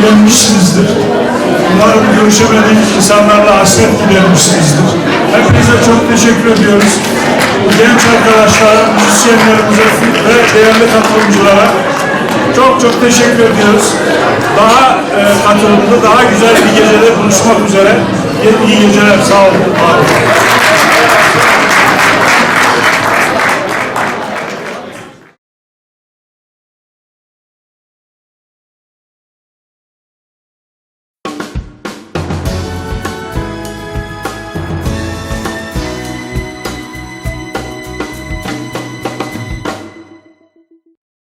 eğlenmişsinizdir. Umarım görüşemediğiniz insanlarla hasret gidermişsinizdir. Hepinize çok teşekkür ediyoruz. Genç arkadaşlar, müzisyenlerimize ve değerli katılımcılara çok teşekkür ediyoruz. Daha katılımlı, daha güzel bir gecede buluşmak üzere. İyi geceler, sağ olun.